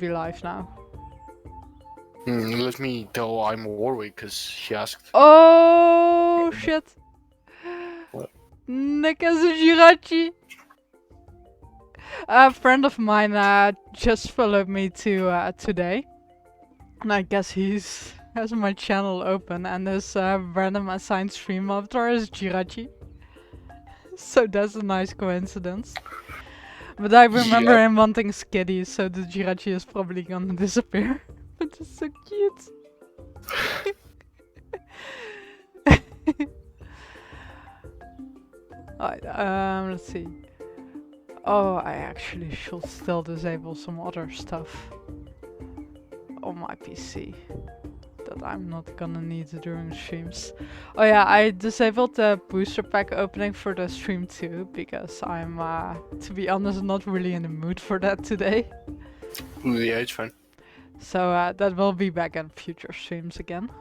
be live now. Let me tell I'm Warwick because she asked. Oh shit! What? Nick as a Jirachi. A friend of mine just followed me to today, and I guess he's has my channel open, and this random assigned stream avatar is Jirachi. So that's a nice coincidence. But I remember him wanting Skiddy, so the Jirachi is probably gonna disappear. But it's so cute. Alright, let's see. Oh, I actually should still disable some other stuff on my PC that I'm not gonna need during streams. Oh yeah, I disabled the booster pack opening for the stream too, because I'm, to be honest, not really in the mood for that today. Yeah, it's fine. So that will be back in future streams again.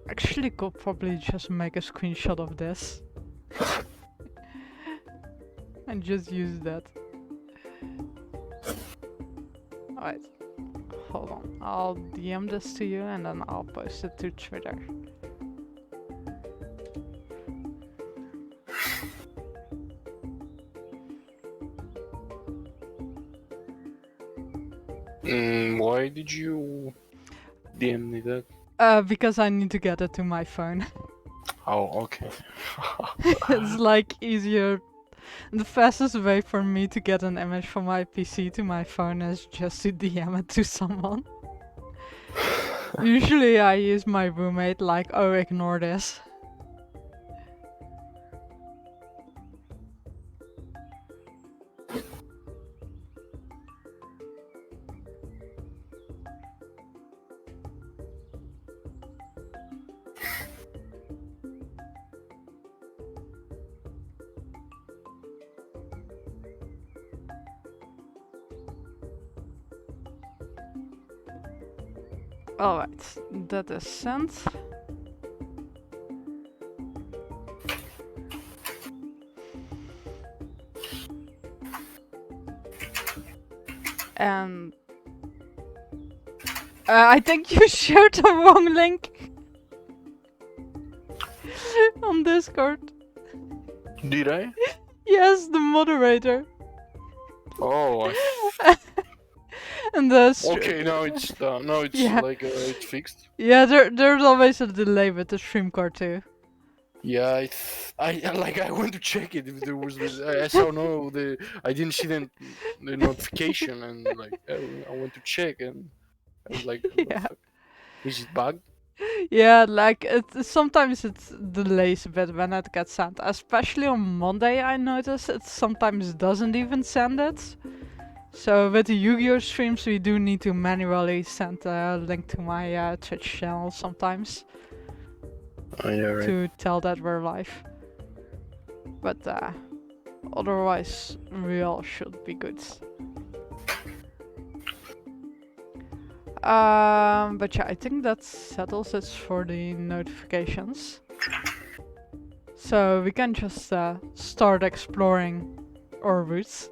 Actually, could probably just make a screenshot of this and just use that. Alright, hold on. I'll DM this to you and then I'll post it to Twitter. Why did you DM me that? Because I need to get it to my phone. Oh, okay. It's like easier. The fastest way for me to get an image from my PC to my phone is just to DM it to someone. Usually I use my roommate like, oh, ignore this. Alright, that is sent. And I think you shared the wrong link on Discord. Did I? Yes, the moderator. Oh. And the Okay, now it's done. Now it's Yeah. like it's fixed. Yeah, there's always a delay with the stream card too. Yeah, I went to check it if there was. I saw I didn't see the notification and like I went to check and I was like, what the Yeah. fuck? Is it bugged? Yeah, like sometimes it delays a bit when it gets sent. Especially on Monday, I notice it sometimes doesn't even send it. So with the Yu-Gi-Oh streams, we do need to manually send a link to my Twitch channel sometimes. Oh, yeah, right. To tell that we're live. But otherwise, we all should be good. But yeah, I think that settles it for the notifications. So we can just start exploring our routes.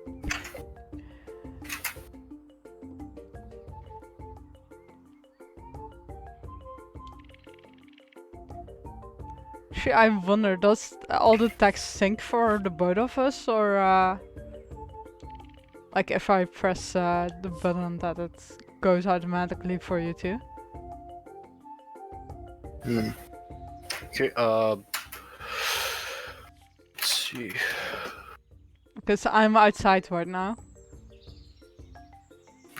Actually, I wonder, does all the text sync for the both of us, or like if I press the button that it goes automatically for you too? Okay, let's see. Because I'm outside right now.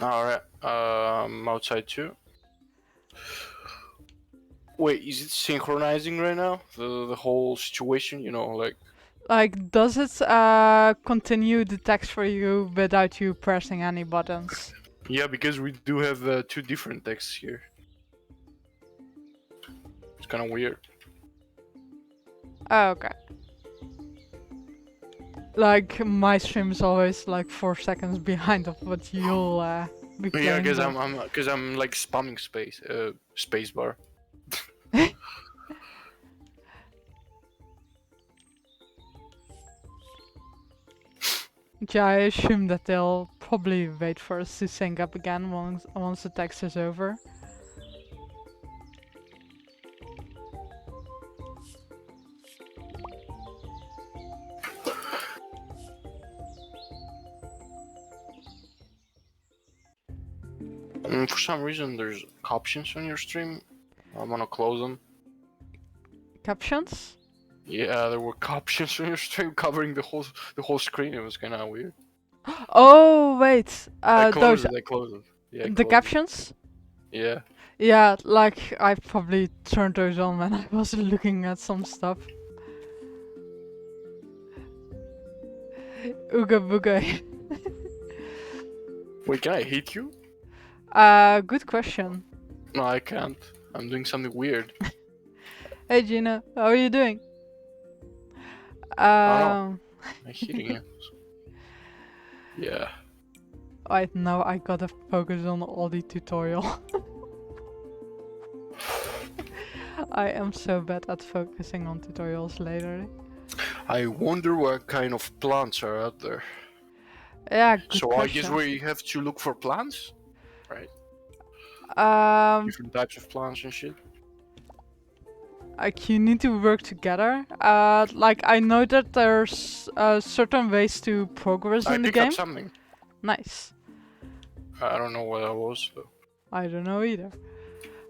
Alright, I'm outside too. Wait, is it synchronizing right now? The whole situation, you know, like... Like, does it continue the text for you without you pressing any buttons? Yeah, because we do have two different texts here. It's kind of weird. Oh, okay. Like, my stream is always like 4 seconds behind of what you'll be playing. Yeah, because but- I'm like spamming space bar. Yeah, I assume that they'll probably wait for us to sync up again once the text is over. For some reason, there's captions on your stream. I'm gonna close them. Captions? Yeah, there were captions on your stream covering the whole screen. It was kind of weird. Oh, wait. I Those, closed it. I closed it. Yeah, I the closed it. captions? Yeah. Yeah, like, I probably turned those on when I was looking at some stuff. Ooga booga. Wait, can I hit you? Good question. No, I can't. I'm doing something weird. Hey Gina, how are you doing? I'm hitting you. Yeah. Right now I gotta focus on all the tutorial. I am so bad at focusing on tutorials lately. I wonder what kind of plants are out there. Yeah, good So question. I guess we have to look for plants, right? Different types of plants and shit. Like you need to work together. Like I know that there's certain ways to progress I in the picked up game. something. Nice. I don't know what that was though. I don't know either.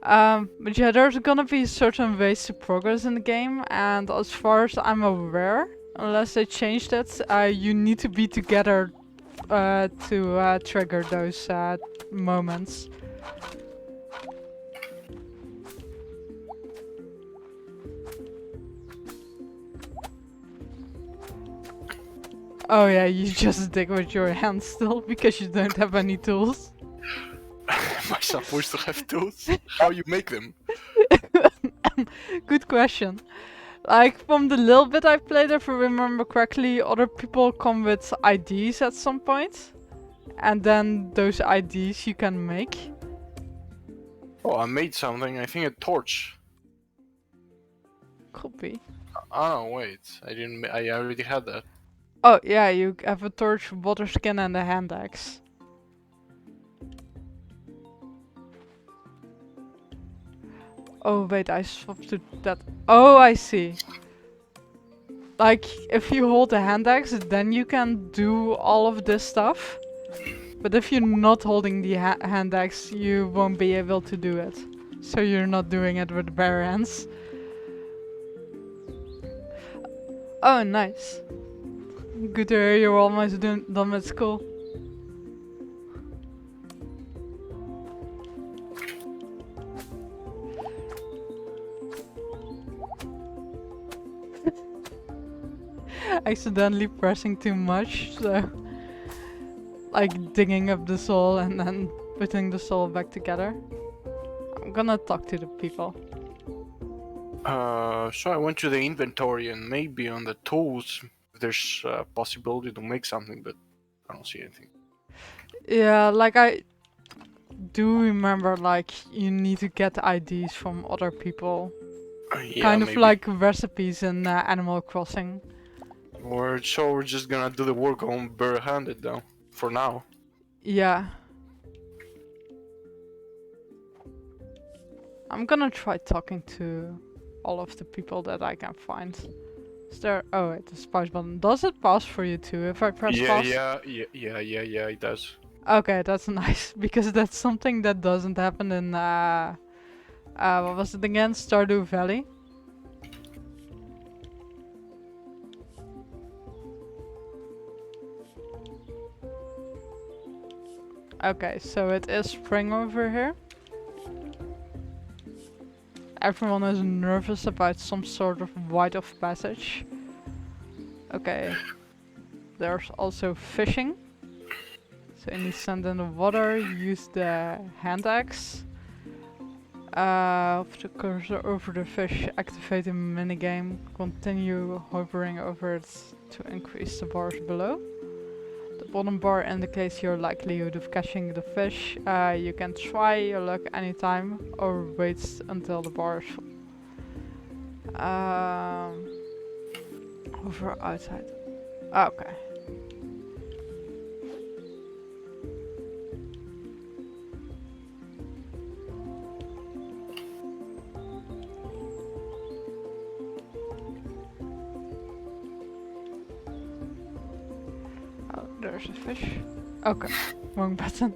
But yeah, there's gonna be certain ways to progress in the game, and as far as I'm aware, unless they changed it, you need to be together to trigger those moments. Oh yeah, you just dig with your hands still because you don't have any tools. Am I supposed to have tools? How you make them? Good question. Like from the little bit I played, if I remember correctly, other people come with IDs at some point, and then those IDs you can make. Oh, I made something. I think a torch. Could be. Oh wait, I didn't. I already had that. Oh yeah, you have a torch, water skin, and a hand axe. Oh wait, I swapped to that. Oh, I see. Like, if you hold the hand axe, then you can do all of this stuff. But if you're not holding the hand axe, you won't be able to do it. So you're not doing it with bare hands. Oh, nice. Good to hear you're almost done with school. Accidentally pressing too much, so like digging up the soul and then putting the soul back together. I'm gonna talk to the people. So I went to the inventory and maybe on the tools there's a possibility to make something, but I don't see anything. Yeah, like I do remember like you need to get IDs from other people. Yeah, Kind of maybe. like recipes in Animal Crossing. We're just gonna do the work on barehanded though, for now. Yeah. I'm gonna try talking to all of the people that I can find. Is there? Oh wait, the pause button. Does it pause for you too if I press pause? Yeah, it does. Okay, that's nice because that's something that doesn't happen in what was it again? Stardew Valley. Okay, so it is spring over here. Everyone is nervous about some sort of rite of passage. Okay. There's also fishing. So you need to stand in the water, use the hand axe. Hover the cursor over the fish, activate the minigame, continue hovering over it to increase the bars below. The bottom bar indicates your likelihood of catching the fish. You can try your luck anytime or wait until the bar is full. Hover outside. Okay. Oh, there's a fish. Okay, wrong button.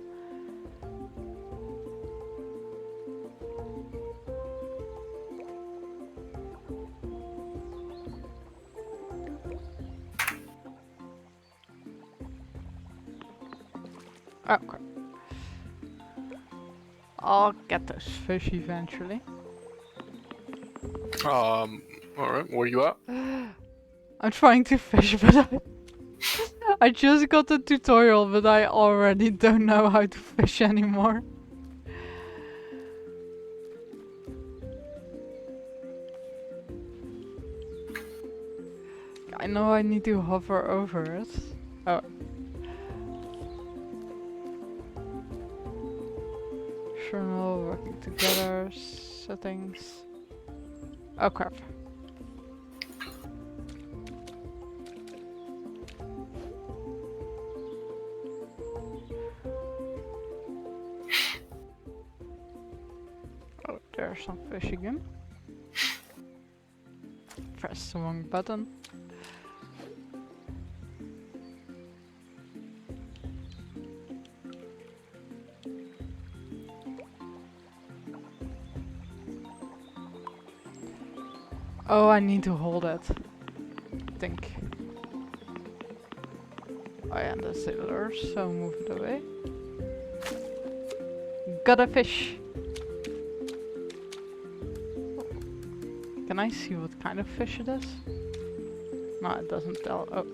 Okay. I'll get those fish eventually. Alright, where you at? I'm trying to fish, but I just got the tutorial, but I already don't know how to fish anymore. I know I need to hover over it. Oh. Journal, working together, settings. Oh crap. Oh, there's some fish again. Press the wrong button. Oh, I need to hold it. I think. Oh yeah, that's the lure, so move it away. Got a fish! Can I see what kind of fish it is? No, it doesn't tell. Oh.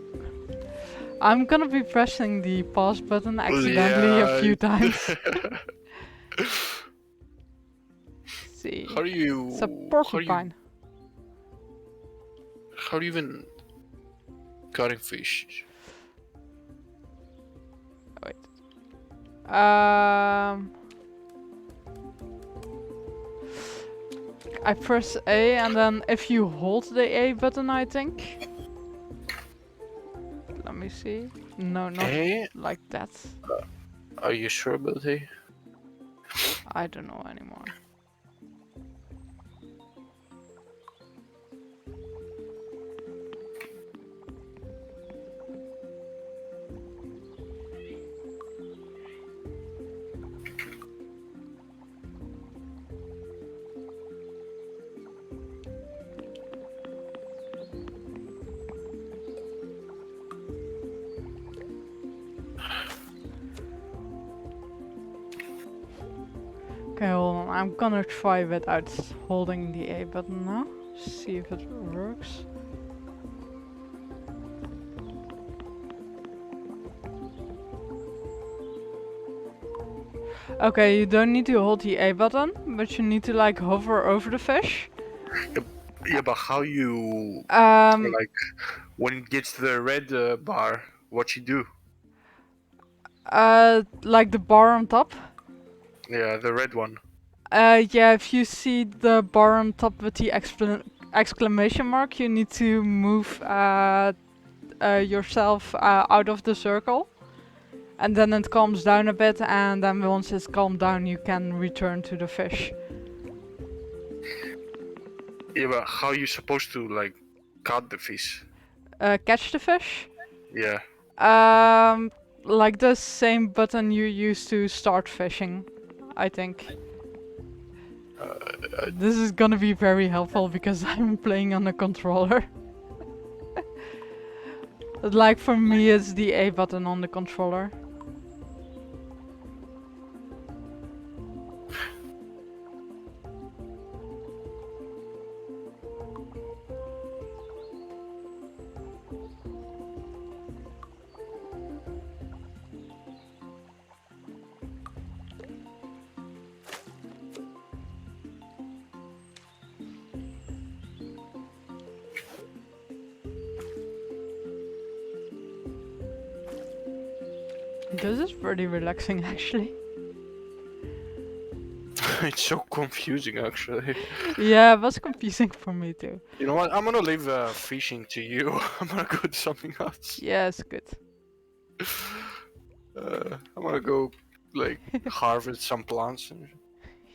I'm gonna be pressing the pause button accidentally a few times. See. How do you... It's a porcupine. How do you even... cutting fish? Wait. I press A and then if you hold the A button, I think. Let me see. No, not A? like that. Are you sure about A? I don't know anymore. Okay, hold on. I'm gonna try without holding the A button now. See if it works. Okay, you don't need to hold the A button, but you need to like hover over the fish. Yeah, but how you... like, when it gets to the red bar, what you do? Like the bar on top. Yeah, the red one. Yeah, if you see the bar on top with the exclamation mark, you need to move yourself out of the circle. And then it calms down a bit, and then once it's calmed down, you can return to the fish. Yeah, but how you supposed to, like, cut the fish? Catch the fish? Yeah. Like the same button you use to start fishing, I think. This is gonna be very helpful because I'm playing on a controller. Like for me, it's the A button on the controller. This is pretty relaxing, actually. It's so confusing, actually. Yeah, it was confusing for me too. You know what? I'm gonna leave fishing to you. I'm gonna go do something else. Yeah, it's good. I'm gonna go like harvest some plants and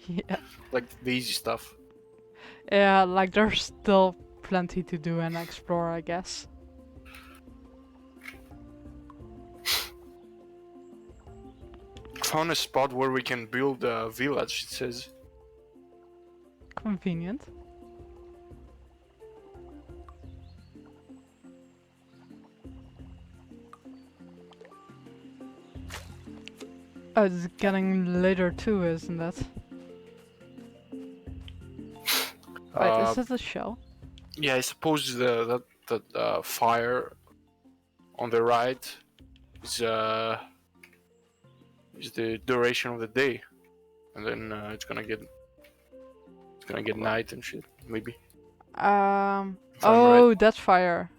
Yeah. like the easy stuff. Yeah, like there's still plenty to do and explore, I guess. Found a spot where we can build a village. It says. Convenient. Oh, it's getting later too, isn't it? Wait, is it a shell? Yeah, I suppose that fire on the right is the duration of the day, and then it's gonna get night and shit. Maybe. If I'm right. Oh, that's fire.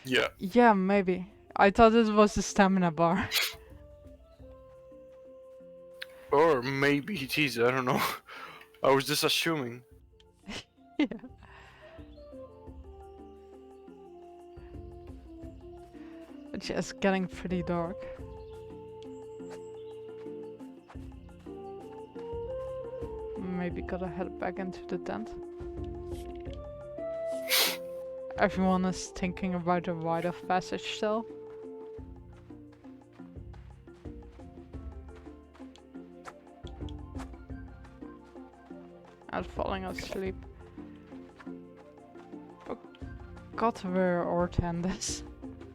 Yeah. Yeah, maybe. I thought it was the stamina bar. Or maybe it is. I don't know. I was just assuming. Yeah. It's just getting pretty dark. Maybe gotta head back into the tent. Everyone is thinking about the rite of passage still. And falling asleep. Forgot where our tent is.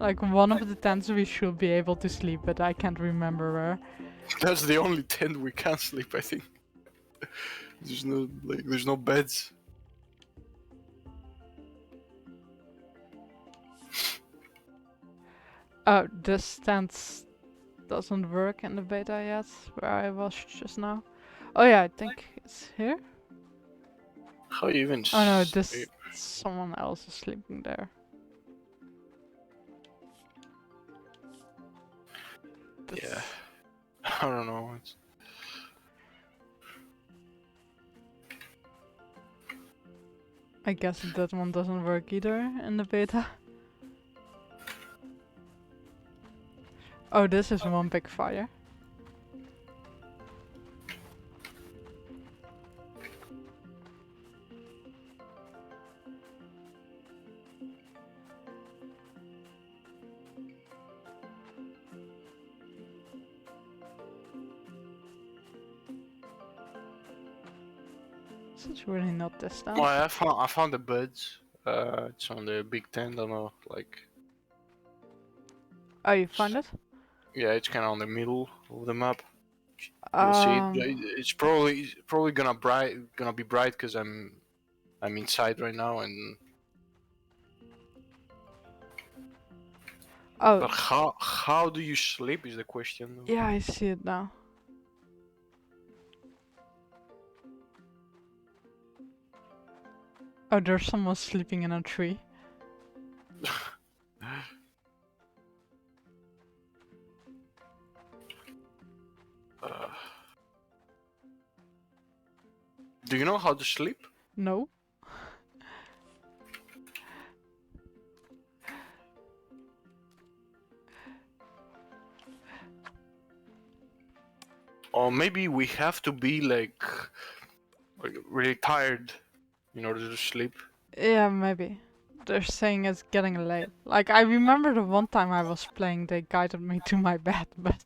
Like one of the tents we should be able to sleep, but I can't remember where. That's the only tent we can sleep. I think. There's no beds. Oh, this tent doesn't work in the beta yet, where I was just now. Oh yeah, I think it's here. How you even? Oh no, this someone else is sleeping there. Yeah. I don't know. I guess that one doesn't work either in the beta. Oh, this is one big fire. It's really not this time. Well, I found the beds. It's on the big tent. I don't know, like. Oh, you found it? Yeah, it's kind of on the middle of the map. You'll see it. It's probably gonna be bright because I'm inside right now and. Oh. But how do you sleep is the question. Though. Yeah, I see it now. Oh, there's someone sleeping in a tree. Do you know how to sleep? No. Or maybe we have to be like really tired in order to sleep. Yeah, maybe. They're saying it's getting late. Like, I remember the one time I was playing, they guided me to my bed, but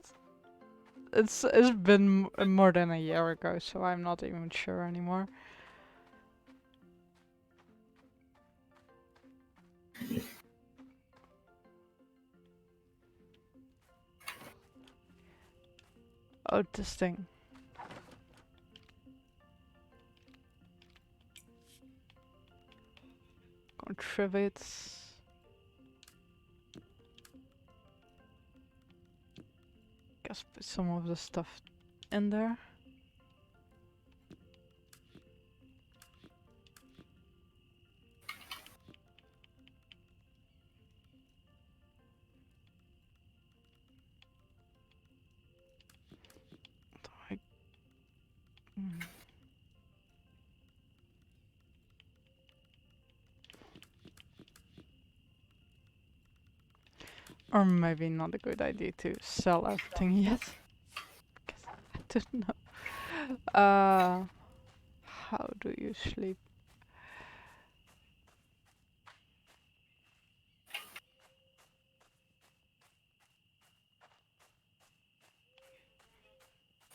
it's been more than a year ago, so I'm not even sure anymore. Oh, this thing. Contribute. Guess put some of the stuff in there. Or maybe not a good idea to sell everything yet. Because I don't know. How do you sleep?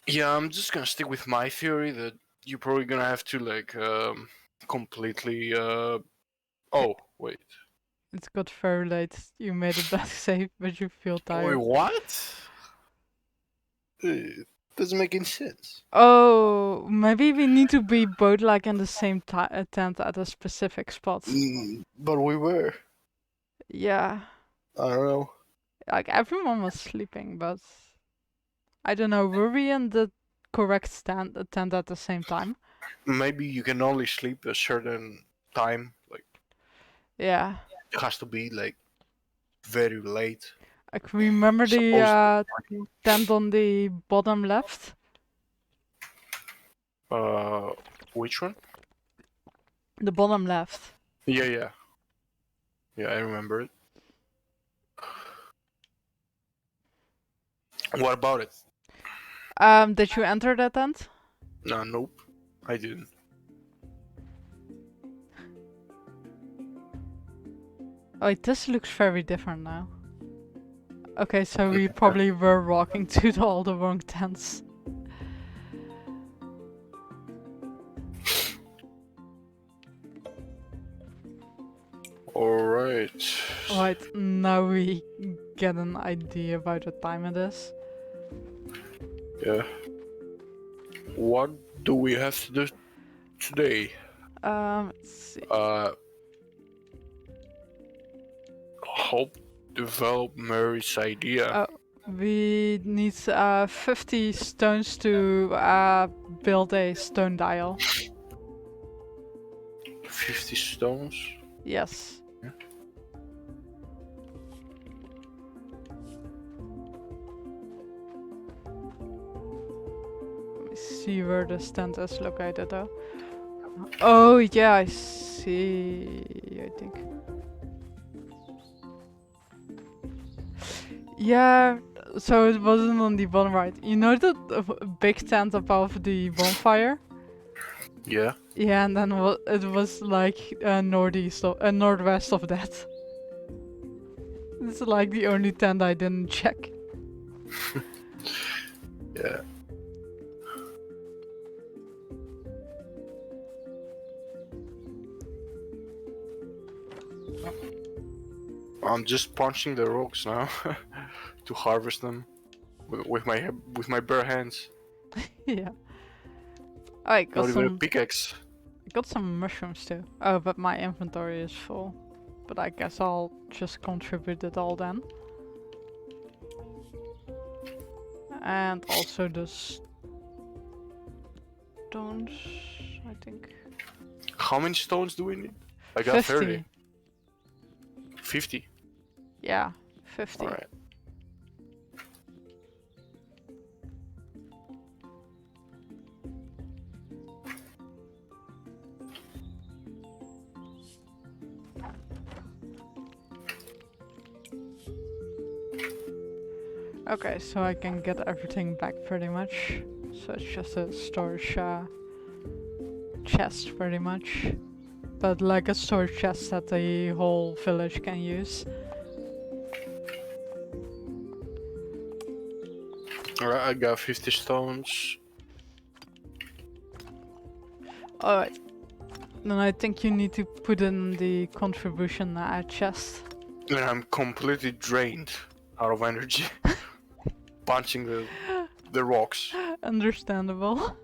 Yeah, I'm just gonna stick with my theory that you're probably gonna have to like completely. Oh wait. It's got very late. You made it back safe, but you feel Wait, tired. what? Doesn't make any sense. Oh, maybe we need to be both like in the same tent at a specific spot. But we were. Yeah, I don't know. like everyone was sleeping, but I don't know. Were we in the correct tent at the same time? Maybe you can only sleep a certain time. Like Yeah. it has to be like very late. Like remember the Supposed. tent on the bottom left? Which one? The bottom left. Yeah, yeah, yeah. I remember it. What about it? Did you enter that tent? No, nope. I didn't. Oh, this looks very different now. Okay, so we probably were walking to all the wrong tents. Alright. Right, now we get an idea about what time it is. Yeah. What do we have to do today? Let's see. Help develop Mary's idea. We need 50 stones to build a stone dial. 50 stones. Yes. Yeah. Let me see where the stand is located though. Oh yeah, I see. I think. Yeah, so it wasn't on the bottom right. You know the big tent above the bonfire? Yeah. Yeah, and then it was like northeast of, northwest of that. It's like the only tent I didn't check. Yeah. I'm just punching the rocks now to harvest them with my bare hands. Yeah. I got Not even a some. pickaxe. Got some mushrooms too. Oh, but my inventory is full. But I guess I'll just contribute it all then. And also the stones, I think. How many stones do we need? I got 30. 50. Yeah, 50. Alright. Okay, so I can get everything back pretty much. So it's just a storage chest pretty much. But like a storage chest that the whole village can use. Alright, I got 50 stones. Alright. Then I think you need to put in the contribution chest. And I'm completely drained out of energy. Punching the rocks. Understandable.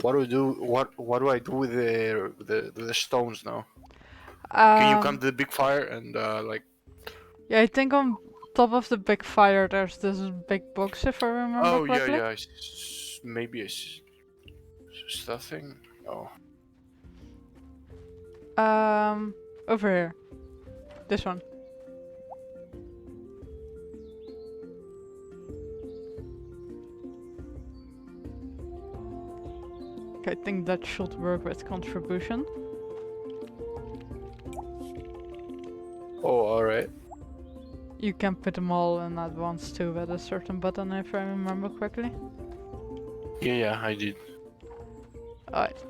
What do we do? What do I do with the stones now? Can you come to the big fire and like? Yeah, I think on top of the big fire there's this big box if I remember correctly. Yeah. Maybe it's stuffing. Oh. Over here. This one. I think that should work with contribution. Oh, alright. You can put them all in at once too with a certain button if I remember correctly. Yeah, I did. Alright.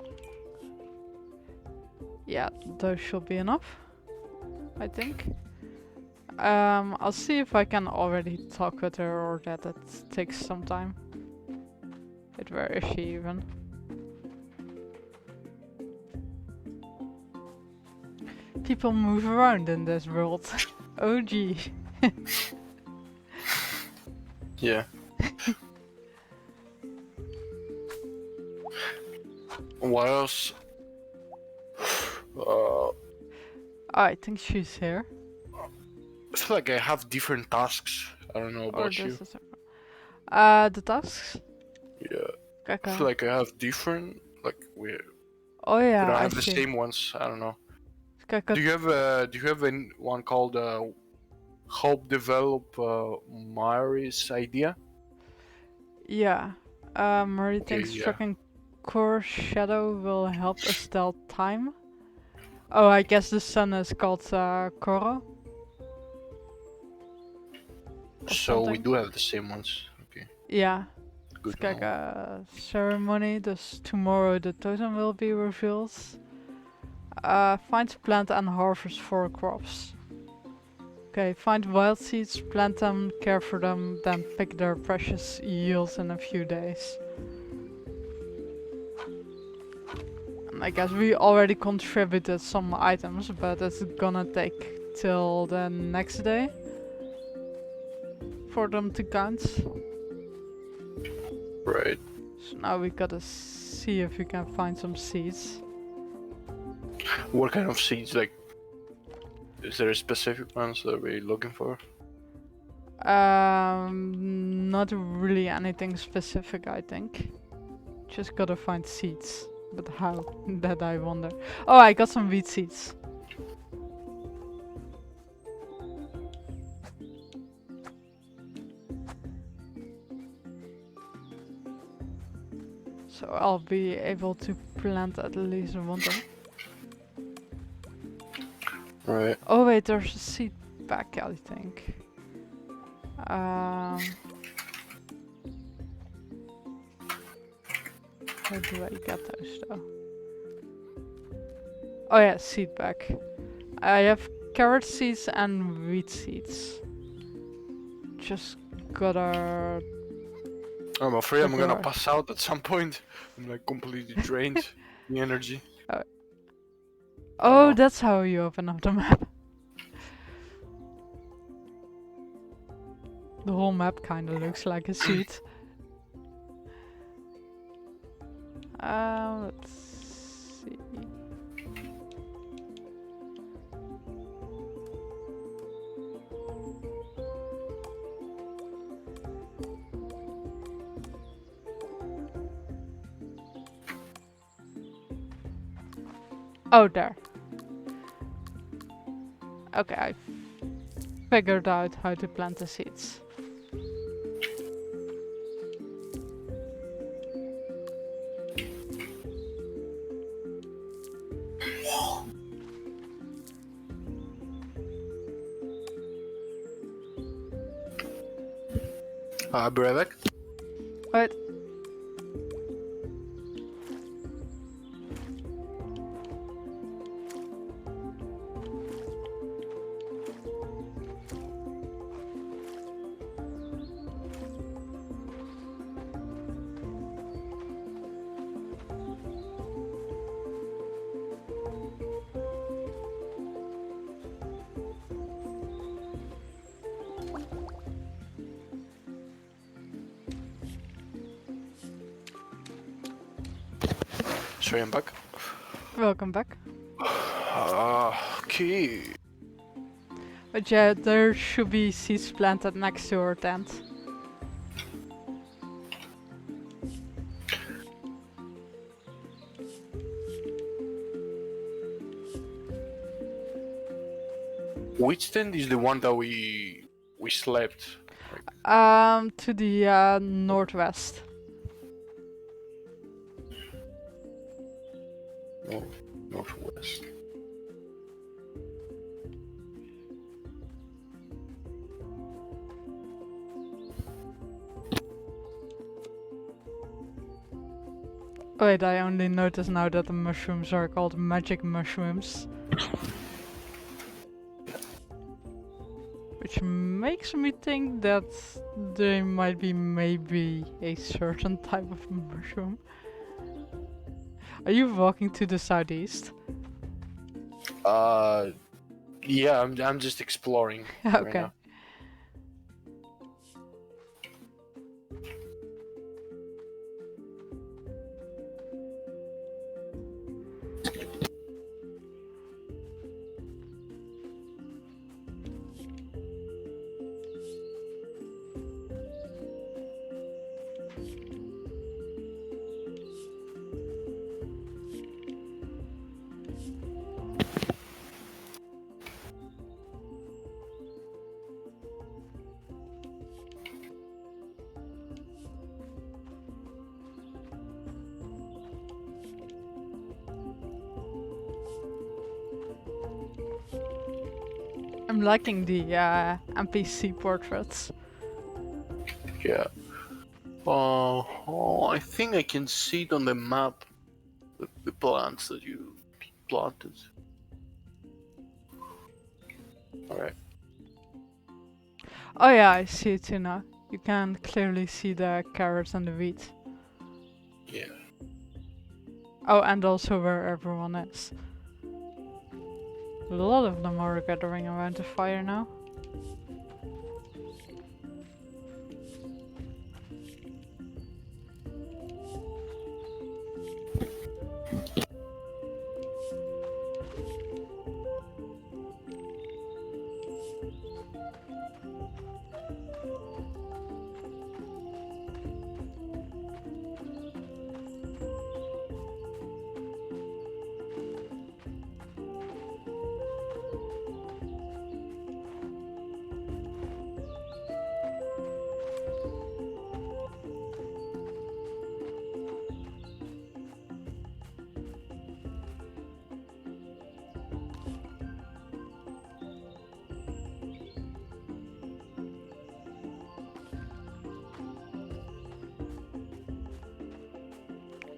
Yeah, those should be enough, I think. I'll see if I can already talk with her or that it takes some time. But where is she even? People move around in this world. Oh gee. Yeah. What else? I think she's here. I feel like I have different tasks. I don't know Or about you. this is the tasks? Yeah. I Okay. feel like I have different. Like we Oh yeah, don't I have the see. same ones. I don't know. Kaka, Do you have one called Help Develop Mari's Idea? yeah. Murray Okay, thinks yeah. tracking core shadow will help us tell time. Oh, I guess the sun is called Koro. Or So we something. do have the same ones. Okay, Yeah. good It's to like know. a ceremony. Thus tomorrow the totem will be revealed. Find, plant and harvest 4 crops. Okay, find wild seeds, plant them, care for them, then pick their precious yields in a few days. And I guess we already contributed some items, but it's gonna take till the next day for them to count. Right. So now we gotta see if we can find some seeds. What kind of seeds? Like, is there a specific ones that we're looking for? Not really anything specific, I think. Just gotta find seeds. But how? That I wonder. Oh, I got some wheat seeds. So I'll be able to plant at least one thing. Right. Oh wait, there's a seed pack, I think. How do I get those though? Oh yeah, seed pack. I have carrot seeds and wheat seeds. Just gotta... I'm afraid I'm gonna figure out- pass out at some point. I'm like completely drained. The energy. Oh, know. that's how you open up the map. The whole map kinda looks like a seed. Let's see. Oh, there. Okay, I figured out how to plant the seeds. Brevek? Wait. Sorry, I'm back. Welcome back. Okay. But yeah, there should be seeds planted next to our tent. Which tent is the one that we slept? To the northwest. Northwest. Wait, I only noticed now that the mushrooms are called magic mushrooms. Which makes me think that they might be maybe a certain type of mushroom. Are you walking to the southeast? Yeah, I'm just exploring right Okay. now. I'm liking the NPC portraits. Yeah. I think I can see it on the map. The plants that you planted. Alright. Oh yeah, I see it too now. You can clearly see the carrots and the wheat. Yeah. Oh, and also where everyone is. A lot of them are gathering around the fire now.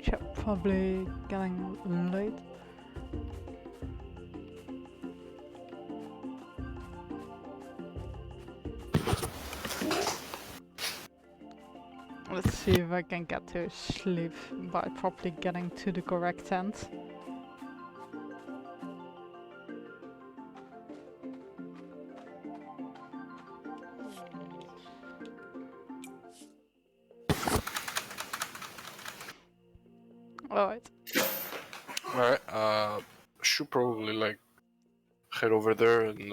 Yeah, probably getting late. Let's see if I can get to sleep by probably getting to the correct tent. Alright. Alright. Should probably like head over there and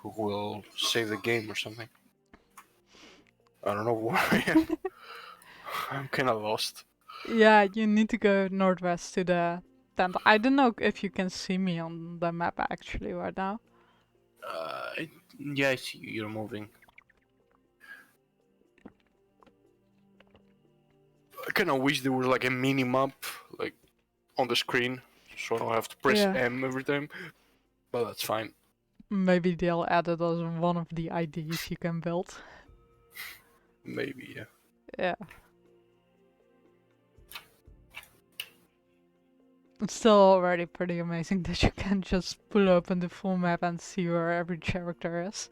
we'll save the game or something. I don't know where I am. I'm kind of lost. Yeah, you need to go northwest to the tent. I don't know if you can see me on the map actually right now. Yeah, I see you. You're moving. I kind of wish there was like a mini map, like on the screen, so I don't have to press Yeah. M every time. But that's fine. Maybe they'll add it as one of the IDs you can build. Maybe, yeah. Yeah. It's still already pretty amazing that you can just pull open the full map and see where every character is.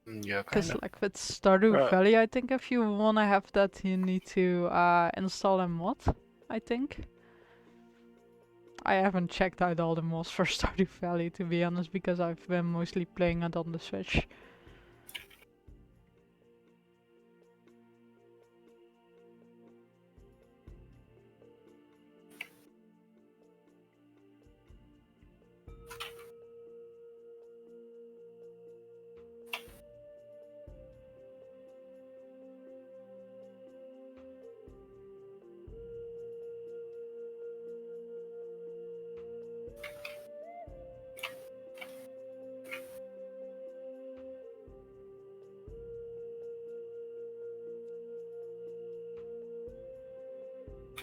Yeah, Because kind of. like with Stardew Valley, I think if you wanna have that, you need to install a mod, I think. I haven't checked out all the mods for Stardew Valley to be honest, because I've been mostly playing it on the Switch.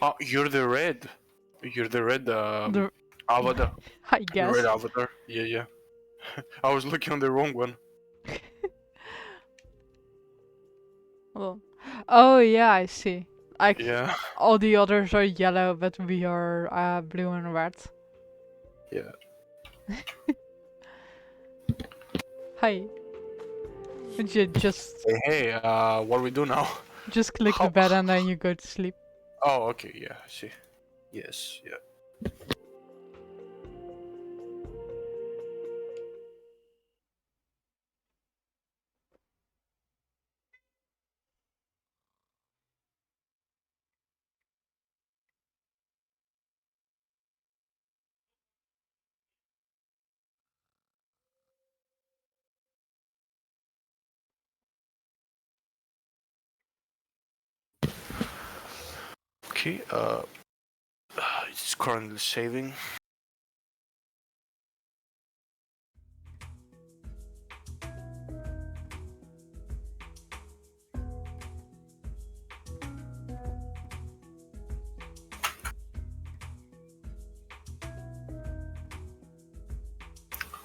Oh, you're the red. You're the red The avatar. I The red guess. avatar. Yeah, yeah. I was looking on the wrong one. Well, oh yeah, I see. Like Yeah. all the others are yellow, but we are blue and red. Yeah. Hi. But you Hey, what do we do now? just click the How? bed and then you go to sleep. Oh, okay. Yeah. I see. Yes. Yeah. Okay. It's currently saving.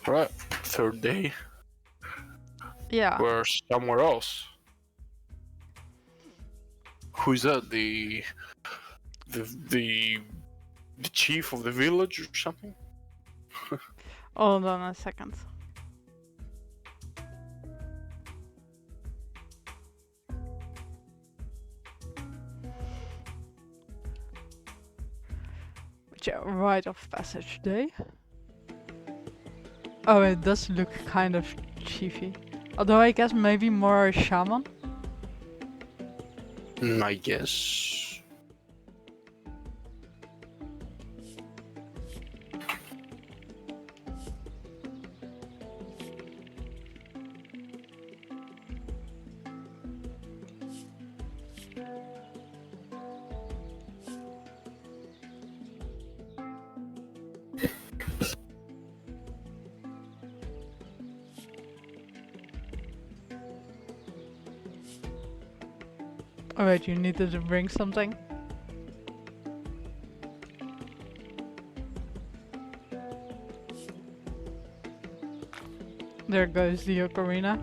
Right. Third day. Yeah. We're somewhere else. Who's that? The the the chief of the village or something? Hold on a second. Which rite of passage day? Oh, it does look kind of chiefy. Although I guess maybe more a shaman. I guess. Oh wait, you needed to bring something? There goes the ocarina.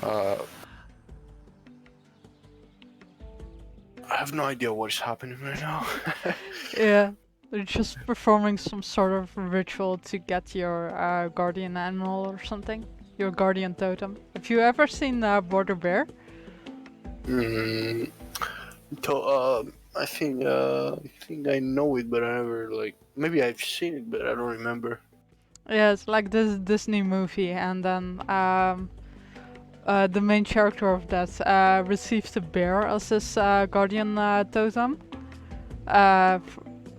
Uh, I have no idea what is happening right now. Yeah, they're just performing some sort of ritual to get your guardian animal or something. Your guardian totem. Have you ever seen Border Bear? mm, I think I know it, but I never like. Maybe I've seen it, but I don't remember. Yeah, it's like this Disney movie, and then the main character of that receives the bear as his guardian totem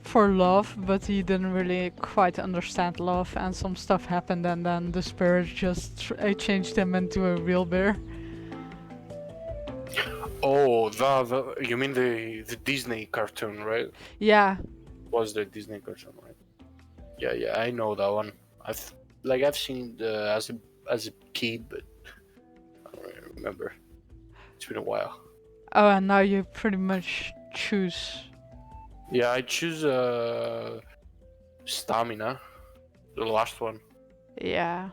for love, but he didn't really quite understand love, and some stuff happened, and then the spirit just changed him into a real bear. Oh, the you mean the Disney cartoon, right? Yeah, Was the Disney cartoon, right? Yeah, yeah, I know that one. I've seen it as a kid, but I don't really remember. It's been a while. oh, and now you pretty much choose. Yeah, I choose stamina, the last one. Yeah,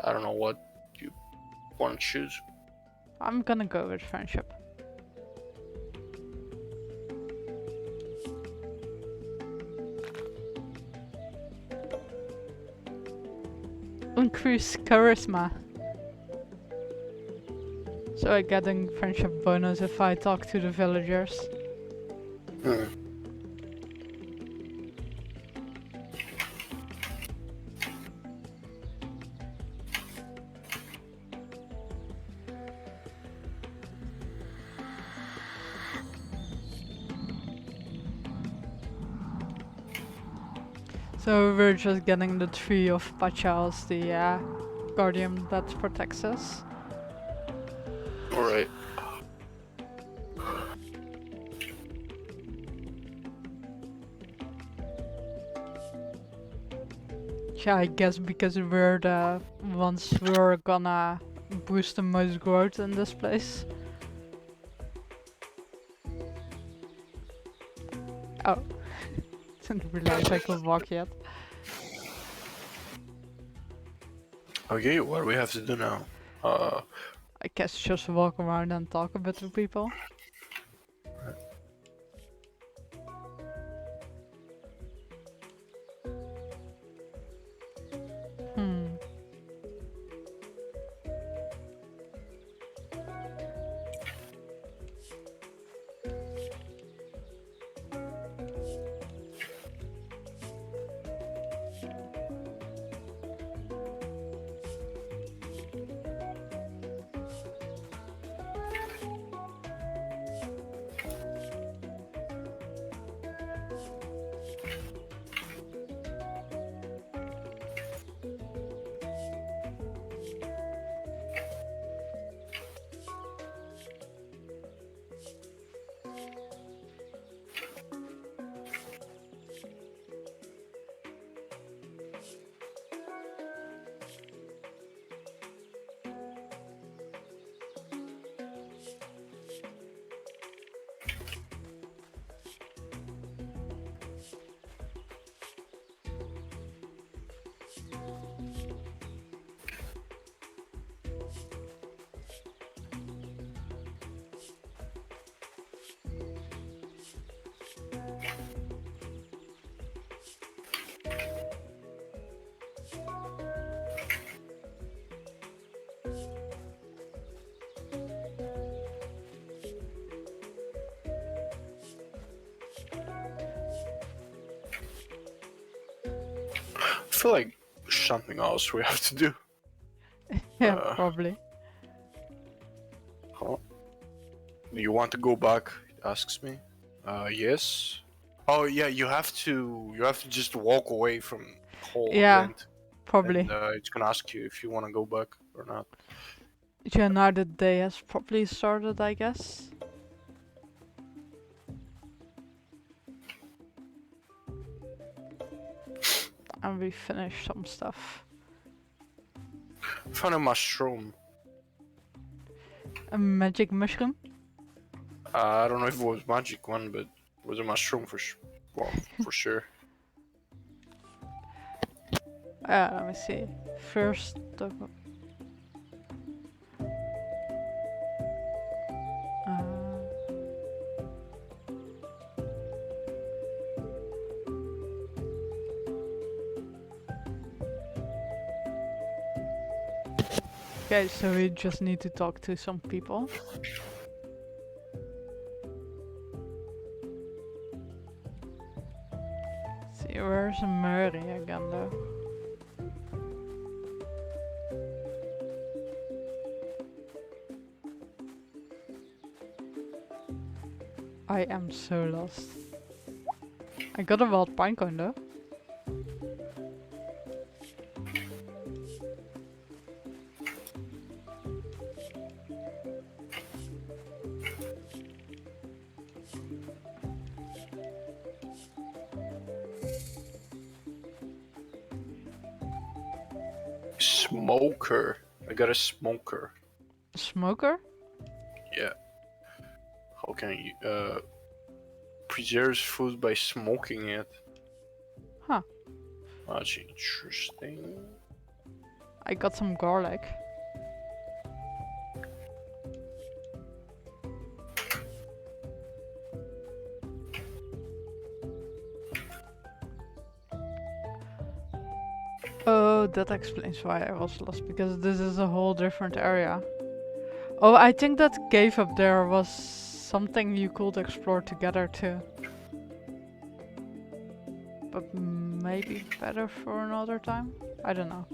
I don't know what you want to choose. I'm gonna go with friendship. increase charisma. So I get a friendship bonus if I talk to the villagers. Hmm. So we're just getting the tree of Pacha as the guardian that protects us. Alright. Yeah, I guess because we're the ones who are gonna boost the most growth in this place. Oh, didn't realize I could walk yet. Okay, what do we have to do now? I guess just walk around and talk a bit to people. Hmm. I feel like something else we have to do. Yeah, Uh, probably. huh? Do you want to go back? It asks me. Yes. Oh yeah, you have to just walk away from the whole Yeah, event, probably. and it's gonna ask you if you want to go back or not. Yeah, now the day has probably started, I guess. And we finished some stuff. Found a mushroom. A magic mushroom? I don't know if it was magic one, but it was a mushroom well, for sure. Let me see. First, okay, so we just need to talk to some people. See, where's Murray again though? I am so lost. I got a wild pinecone though. Smoker. I got a smoker. Smoker? Yeah. How can you preserves food by smoking it? Huh. That's interesting. I got some garlic. Oh, that explains why I was lost, because this is a whole different area. Oh, I think that cave up there was something you could explore together too. But maybe better for another time? I don't know.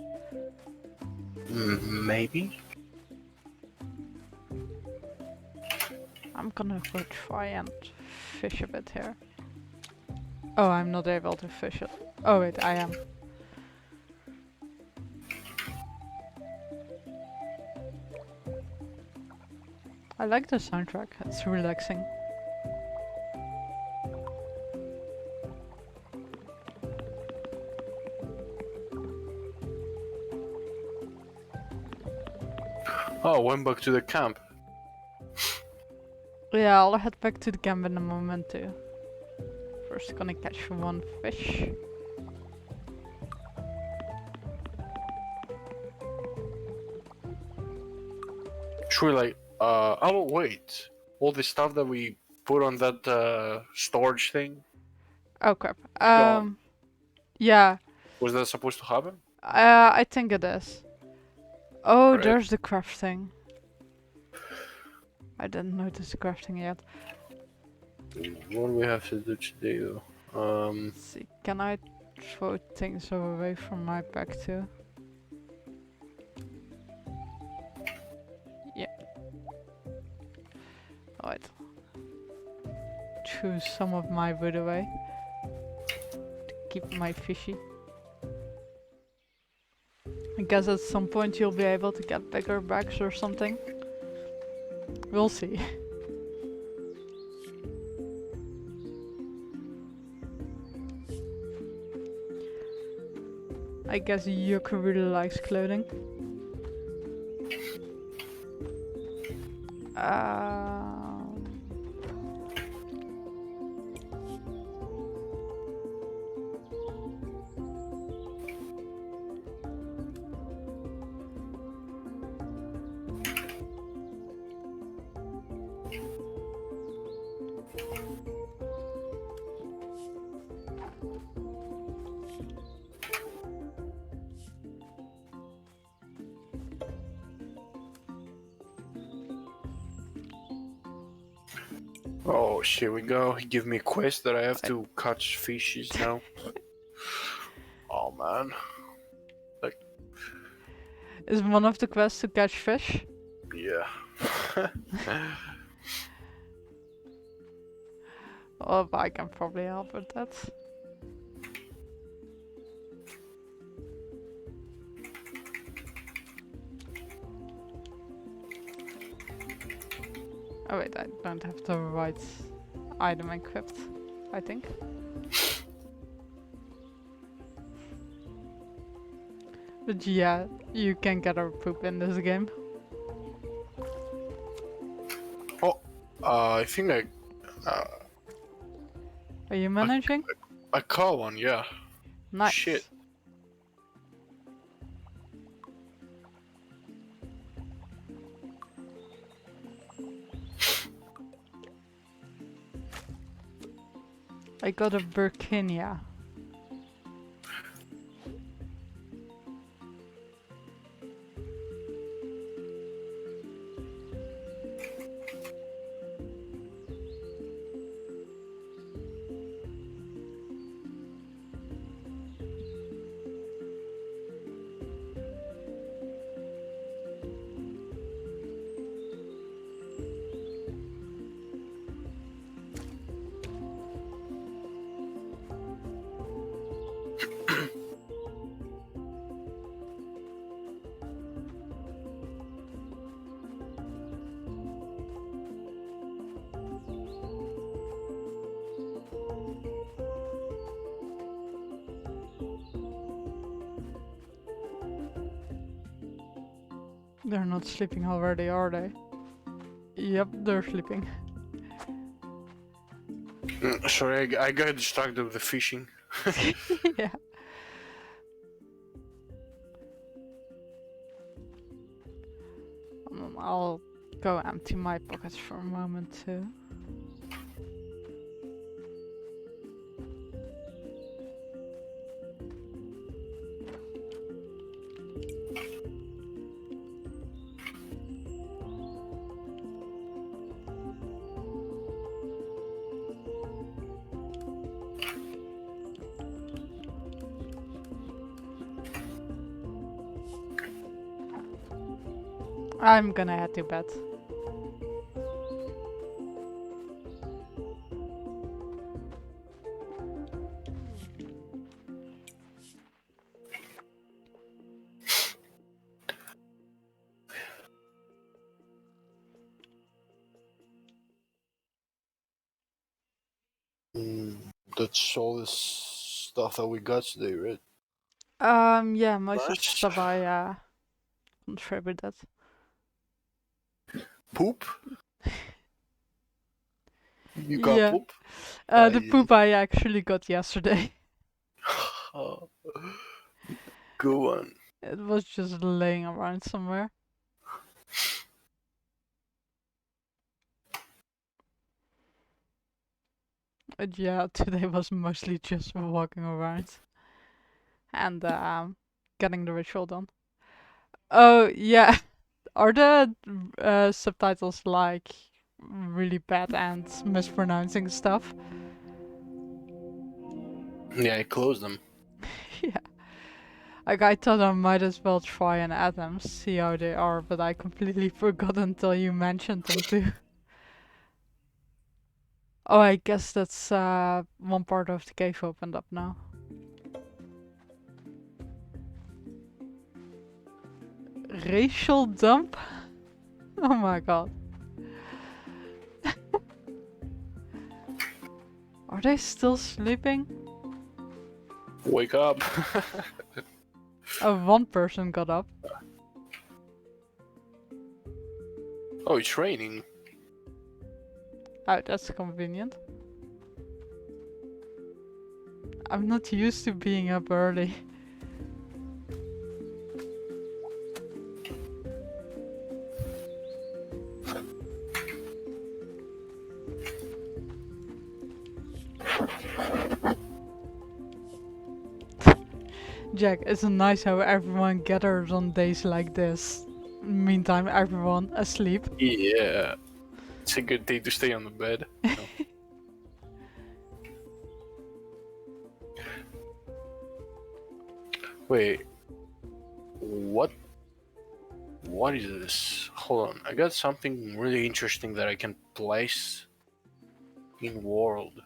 Maybe. I'm gonna go try and fish a bit here. Oh, I'm not able to fish it. Oh wait, I am. I like the soundtrack, it's relaxing. Oh, went back to the camp. Yeah, I'll head back to the camp in a moment too. First gonna catch one fish. Should we like, oh wait. All the stuff that we put on that storage thing, Oh crap. gone. Yeah, Was that supposed to happen? I think it is. Oh, Great. there's the crafting. I didn't notice the crafting yet. What do we have to do today though? Let's see, can I throw things away from my back too? Yeah. Alright. Choose some of my wood away. To keep my fishy. I guess at some point you'll be able to get bigger bags or something. We'll see. I guess Yuka really likes clothing. Oh, here we go. He gave me a quest that I have to catch fishes now. Oh man. Is one of the quests to catch fish? Yeah. Oh, I can probably help with that. Oh wait, I don't have the right item equipped, I think. But yeah, you can get a poop in this game. Oh, I think Are you managing? I caught one, yeah. Nice. Shit. I got a Burkinia. They're not sleeping already, are they? Yep, they're sleeping. Sorry, I got distracted with the fishing. Yeah. I'll go empty my pockets for a moment too. I'm gonna head to bed. Mm, that's all the stuff that we got today, right? Yeah, most of the Nice. stuff I contributed. Poop? You got Yeah, poop? the poop I actually got yesterday. Oh, good one. It was just laying around somewhere. But yeah, today was mostly just walking around and getting the ritual done. Oh yeah, are the subtitles like really bad and mispronouncing stuff? Yeah, I closed them. Yeah. Like I thought I might as well try and add them, see how they are, but I completely forgot until you mentioned them too. Oh, I guess that's one part of the cave opened up now. Racial dump? Oh my god. Are they still sleeping? Wake up. Oh, one person got up. Oh, it's raining. Oh, that's convenient. I'm not used to being up early. Jack, it's nice how everyone gathers on days like this. Meantime, everyone asleep. Yeah. It's a good day to stay on the bed. You know? Wait. What? What is this? Hold on. I got something really interesting that I can place in world.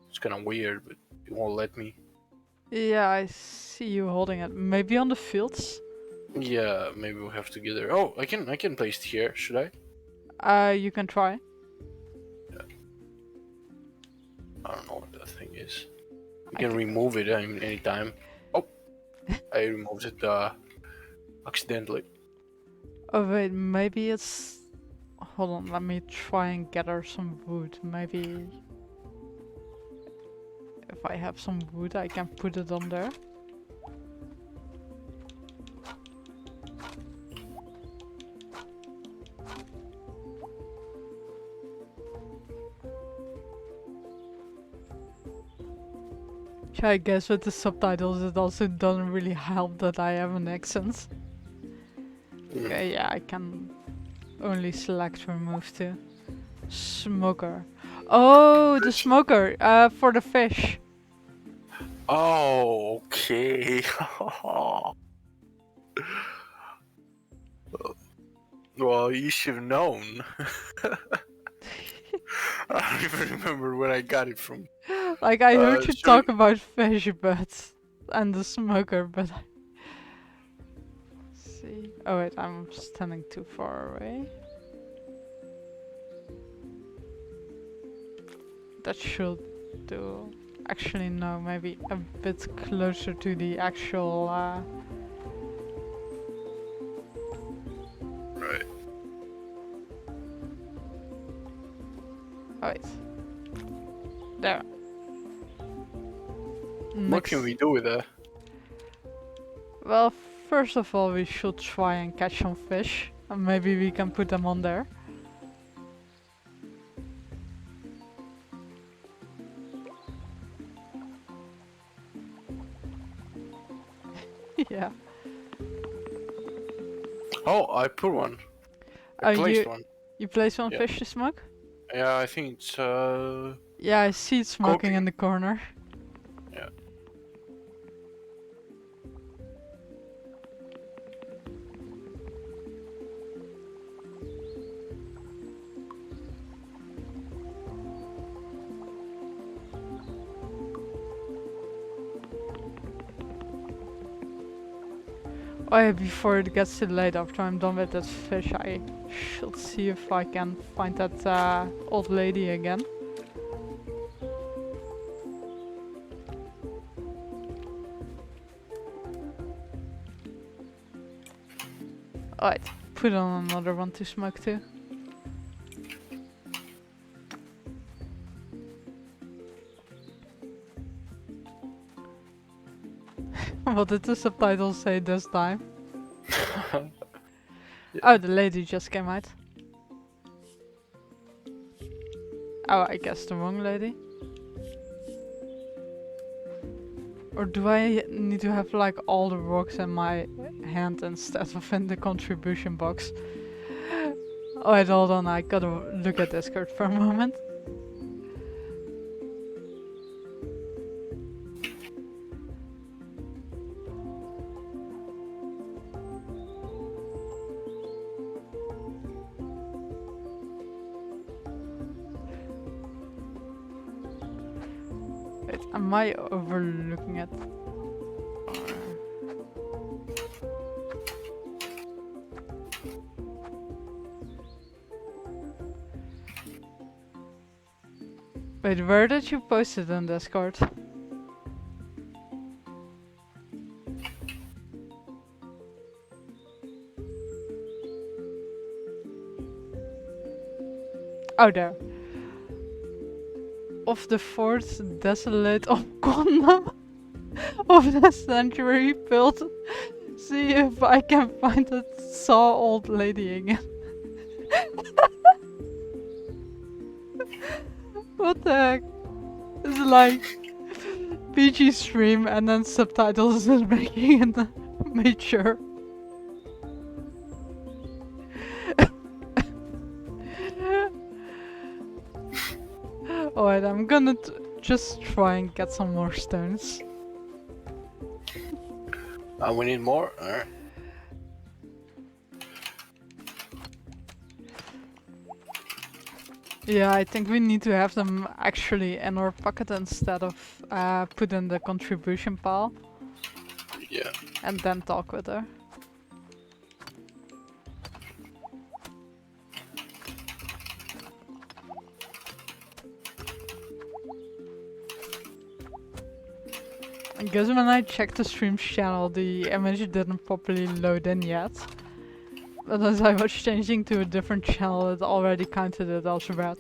It's kind of weird, but it won't let me. Yeah, I see you holding it. Maybe on the fields? Yeah, maybe we'll have to get there. Oh, I can place it here. Should I? You can try. I don't know what that thing is. You I can ca- remove it anytime. Oh, I removed it accidentally. Oh wait, maybe it's... Hold on, let me try and gather some wood. Maybe... If I have some wood, I can put it on there. Yeah, I guess with the subtitles it also doesn't really help that I have an accent. Okay, yeah, I can only select remove too. Smoker. Oh, the smoker, for the fish. Oh, okay. Well, you should have known. I don't even remember where I got it from. Like, I heard you So talk about fish, but... And the smoker, but... See. Oh wait, I'm standing too far away. That should do. Actually, no, maybe a bit closer to the actual. right. Oh, wait. There. What can we do with that? Well, first of all, we should try and catch some fish. And maybe we can put them on there. Yeah. Oh, I put one. I Oh, placed one. you place one Yeah. fish to smoke? Yeah, I think it's Yeah, I see it smoking in cooking. the corner. Yeah. Oh yeah, before it gets too late, after I'm done with that fish, I should see if I can find that old lady again. Alright, put on another one to smoke too. What did the subtitles say this time? Oh, the lady just came out. Oh, I guess the wrong lady. Or do I need to have like all the rocks in my hand instead of in the contribution box? Alright, hold on, I gotta look at Discord for a moment. Wait, am I overlooking it? Wait, where did you post it in Discord? Oh, there. Of the fourth desolate of Gondom of the century built. See if I can find that saw old lady again. What the heck? It's like PG stream and then subtitles is making it mature. Alright, I'm gonna just try and get some more stones. We need more? Alright. Yeah, I think we need to have them actually in our pocket instead of put in the contribution pile. Yeah. And then talk with her. I guess when I checked the stream's channel, the image didn't properly load in yet. But as I was changing to a different channel, it already counted it as red.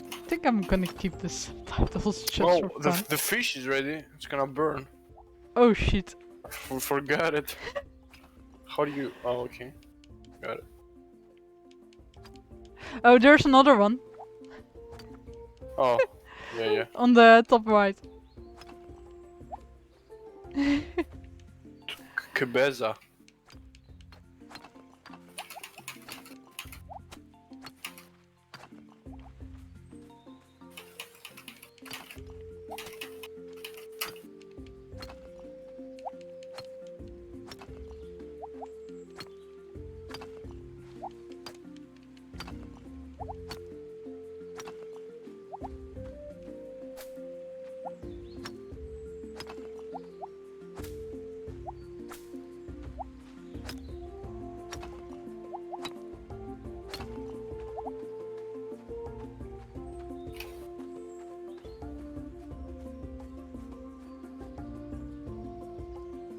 I think I'm gonna keep the subtitles just Oh, for fun. the fish is ready. It's gonna burn. Oh shit. We forgot it. How do you... Oh, okay. Got it. Oh, there's another one. Oh, yeah. On the top right. Cabeza.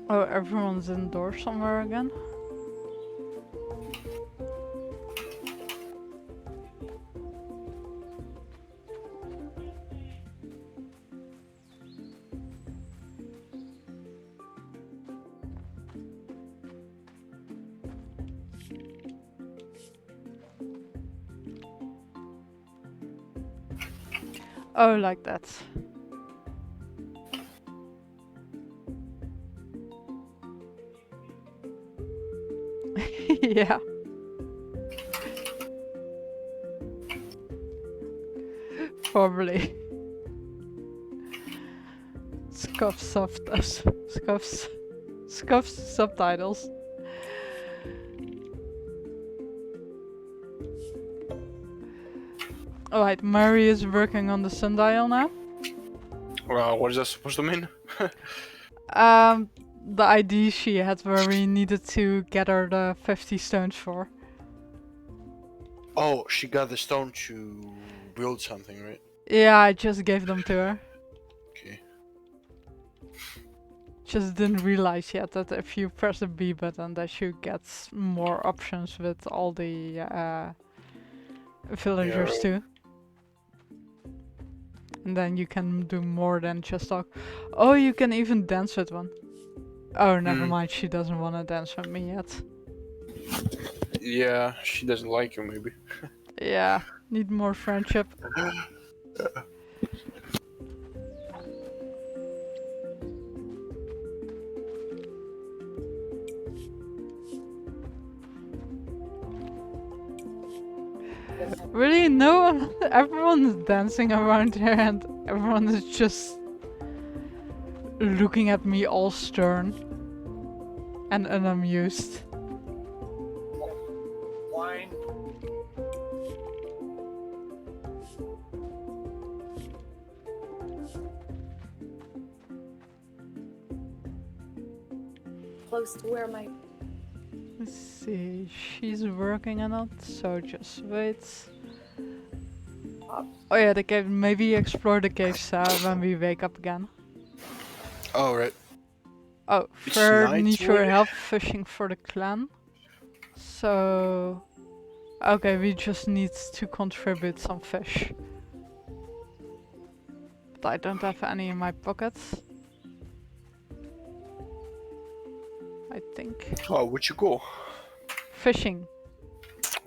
Oh, everyone's indoors somewhere again. Oh, like that. Yeah. Probably. Scuffs subtitles. Alright, Mary is working on the sundial now. What is that supposed to mean? The ID she had where we needed to gather the 50 stones for. Oh, she got the stone to build something, right? Yeah, I just gave them to her. Okay. Just didn't realize yet that if you press the B button that you get more options with all the villagers Yeah. too. And then you can do more than just talk. Oh, you can even dance with one. Oh, never mind, she doesn't want to dance with me yet. Yeah, she doesn't like you, maybe. Yeah, need more friendship. Really, no one, everyone is dancing around here and everyone is just looking at me all stern and unamused. Wine. Close to where my Let's see, she's working on it, so just wait. Oh yeah, the cave, maybe explore the caves when we wake up again. Oh, right. Oh, It's Fer night needs your already? help fishing for the clan. So... Okay, we just need to contribute some fish. But I don't have any in my pockets. I think. Oh, would you go? Fishing.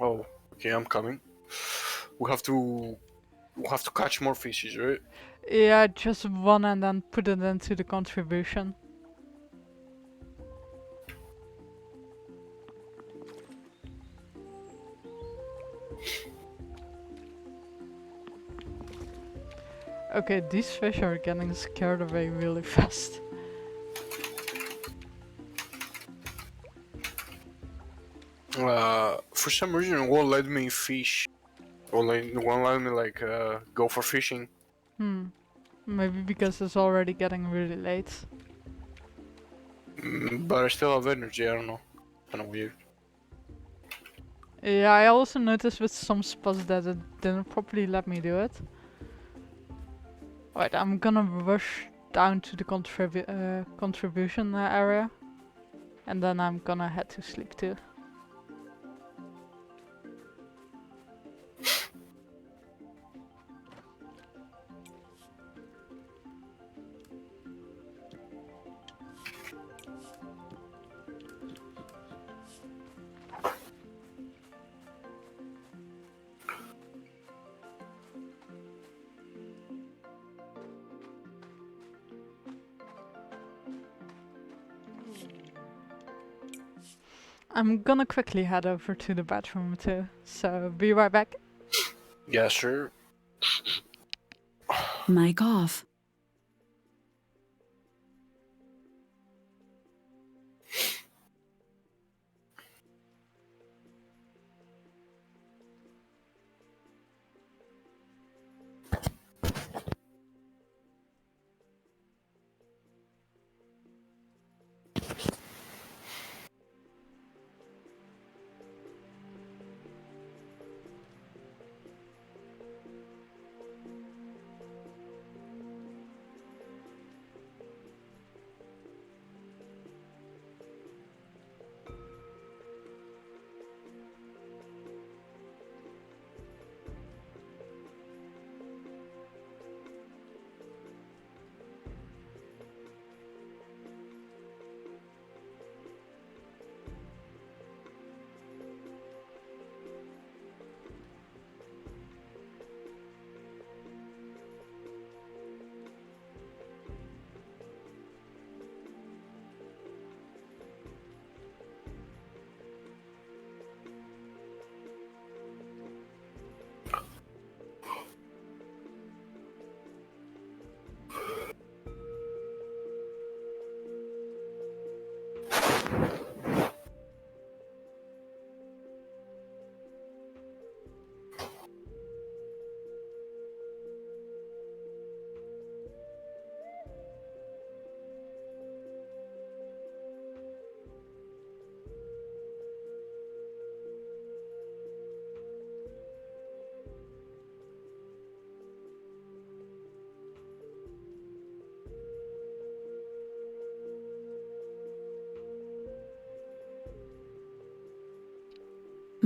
Oh, okay, I'm coming. We have to catch more fishes, right? Yeah, just one and then put it into the contribution. Okay, these fish are getting scared away really fast. For some reason, it won't let me fish. Or like, it won't let me go for fishing. Maybe because it's already getting really late. But I still have energy. I don't know. Kind of weird. Yeah, I also noticed with some spots that it didn't properly let me do it. Alright, I'm gonna rush down to the contribution area. And then I'm gonna head to sleep too. I'm gonna quickly head over to the bathroom too. So be right back. Yes, sir. Mic off.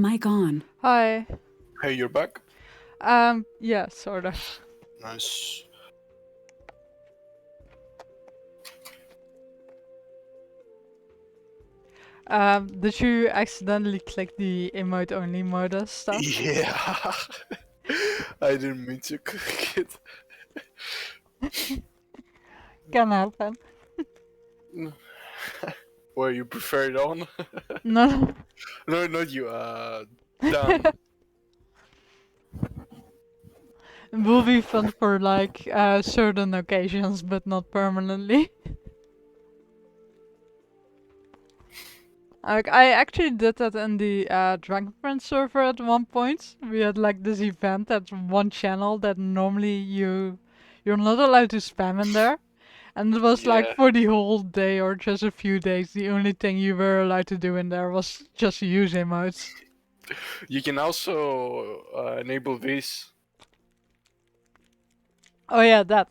Mic on. Hi. Hey, you're back. Yeah, sort of. Nice. Did you accidentally click the emote only modus stuff? Yeah. I didn't mean to click it. Can happen. Well, you prefer it on? No. No, not you. Dan. It will be fun for like certain occasions, but not permanently. Like I actually did that in the Dragon Prince server at one point. We had like this event at one channel that normally you're not allowed to spam in there. And it was like Yeah. for the whole day or just a few days, the only thing you were allowed to do in there was just use emotes. You can also enable this. Oh yeah, that.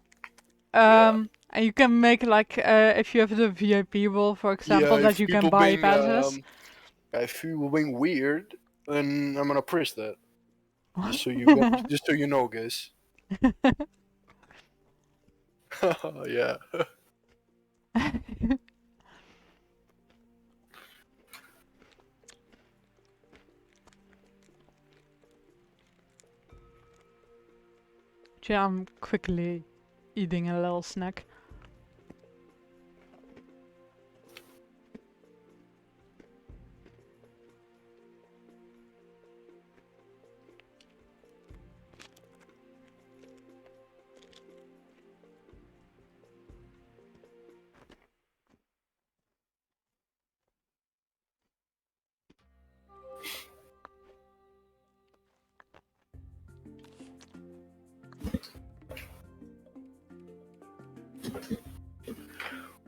Yeah. And you can make like if you have the VIP role, for Yeah, example, that if you can people buy being passes. if you being weird, then I'm gonna press that. Just so you know, guys. Yeah. Yeah, I'm quickly eating a little snack.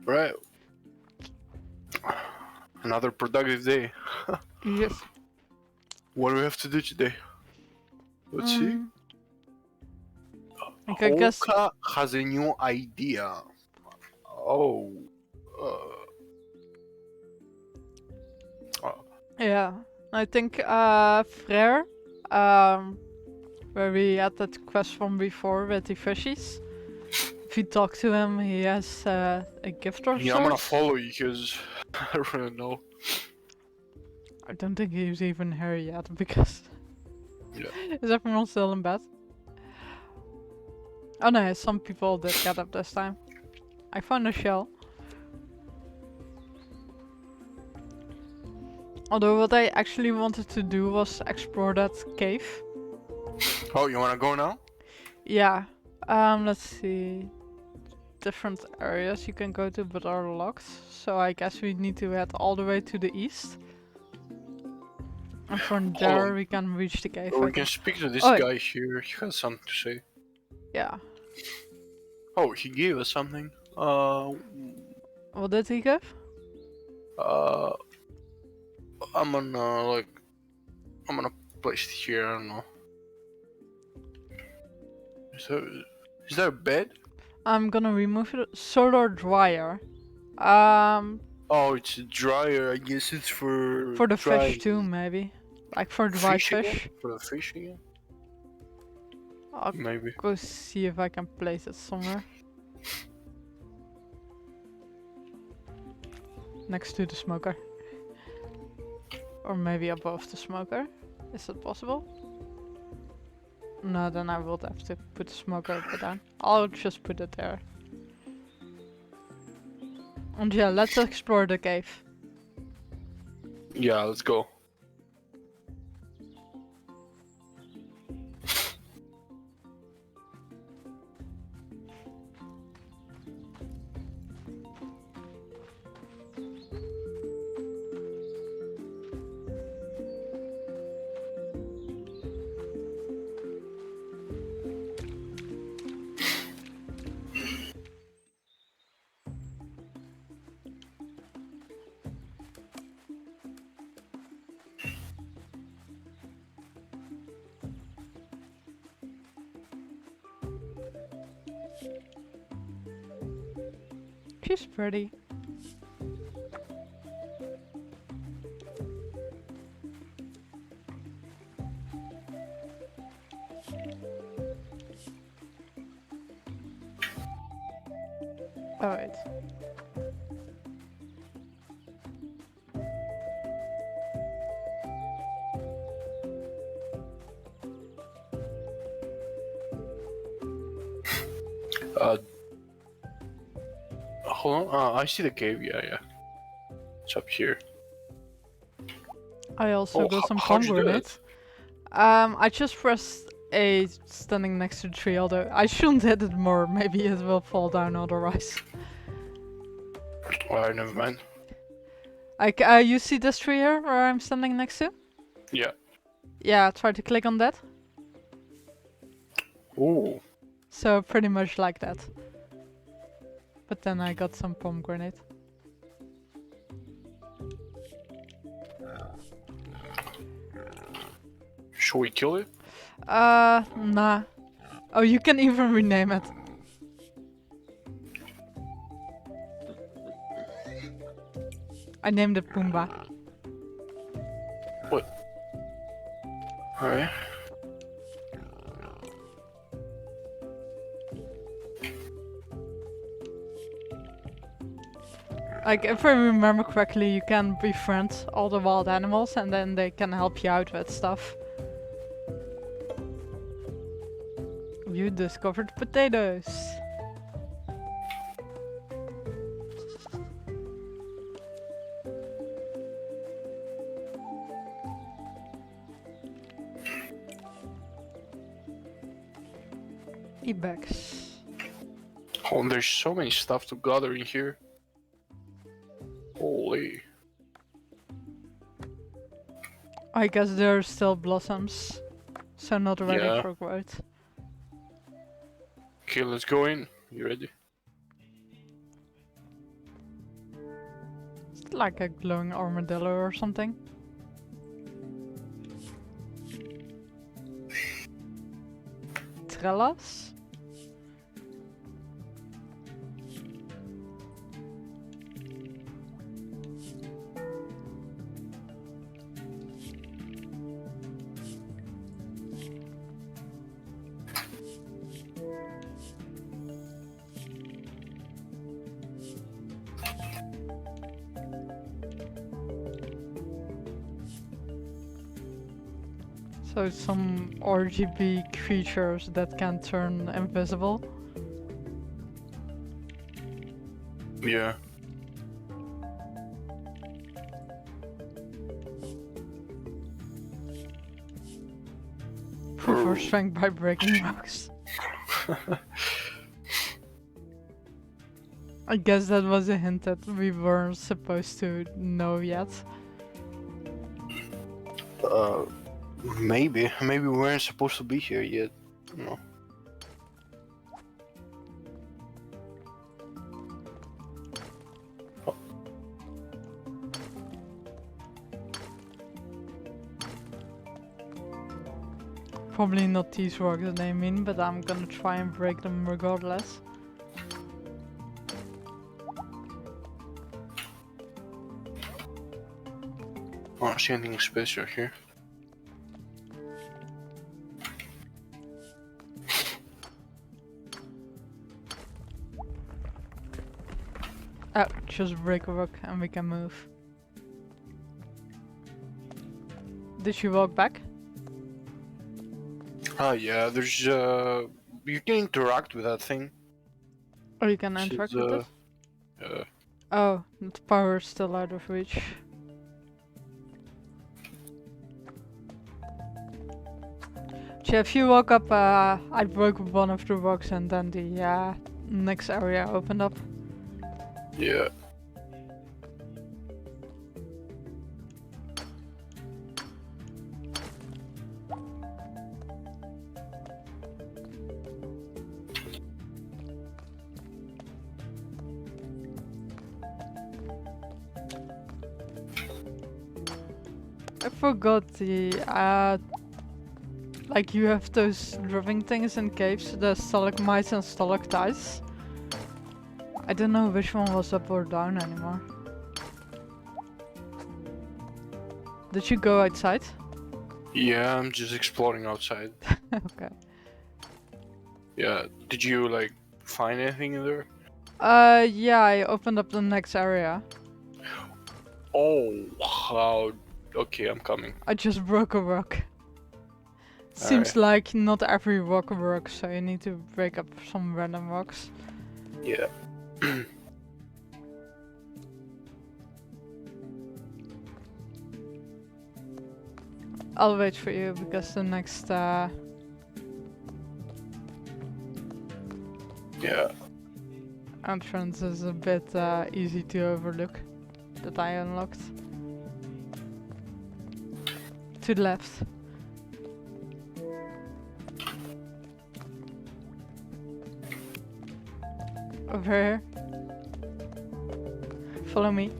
Right. Another productive day. Yes. What do we have to do today? Let's see. Like I guess. Hoka has a new idea. Oh. Oh. Yeah. I think Frere, where we had that quest from before with the fishies. If you talk to him, he has a gift or Yeah, I'm gonna sorts. follow you because I don't really know. I don't think he's even here yet because Yeah. is everyone still in bed? Oh no, some people did get up this time. I found a shell. Although what I actually wanted to do was explore that cave. Oh, you wanna go now? Yeah. Let's see. Different areas you can go to but are locked. So I guess we need to head all the way to the east. And from Hold there on. we can reach the cave. Or I we can think. speak to this Oh, guy here. He has something to say. yeah. Oh, he gave us something. What did he give? Uh, I'm gonna place it here. I don't know. Is that a bed? I'm gonna remove it. Solar dryer. Um, Oh, it's a dryer. I guess it's for the dry fish too, maybe. Like for dry fish again. fish. For the fish again, I'll maybe. go see if I can place it somewhere. Next to the smoker. Or maybe above the smoker. Is that possible? No, then I will have to put the smoker up or down. I'll just put it there. And yeah, let's explore the cave. Yeah, let's go. She's pretty. Oh wait. Uh, hold on. I see the cave. Yeah. It's up here. I also Oh, got some how'd you do pomegranate. it? I just pressed A standing next to the tree, although I shouldn't hit it more, maybe it will fall down otherwise. Alright, never mind. You see this tree here where I'm standing next to? Yeah. Yeah, try to click on that. Ooh. So pretty much like that. But then I got some pomegranate. Should we kill it? Nah. Oh, you can even rename it. I named it Pumbaa. What? Alright. Like, if I remember correctly, you can befriend all the wild animals and then they can help you out with stuff. You discovered potatoes. Ibex. Oh, there's so many stuff to gather in here. Holy. I guess there are still blossoms, so not ready Yeah. for growth. Okay, let's go in. You ready? It's like a glowing armadillo or something. Trellas? So some RGB creatures that can turn invisible. Yeah. Proof of strength by breaking rocks. I guess that was a hint that we weren't supposed to know yet. Maybe we weren't supposed to be here yet. No. Probably not these rocks they mean, but I'm gonna try and break them regardless. I don't see anything special here. Oh, just break a rock and we can move. Did you walk back? Yeah, there's you can interact with that thing. Or you can This interact is, with it? Oh, the power is still out of reach. So if you woke up, I broke one of the rocks and then the next area opened up. Yeah. I forgot like you have those dripping things in caves, the stalagmites and stalactites. I don't know which one was up or down anymore. Did you go outside? Yeah, I'm just exploring outside. Okay. Yeah. Did you like find anything in there? Yeah, I opened up the next area. Oh, how? Okay, I'm coming. I just broke a rock. Seems Alright. like not every rock works, so you need to break up some random rocks. Yeah. I'll wait for you because the next Yeah. entrance is a bit easy to overlook that I unlocked. To the left. Over here. Follow me.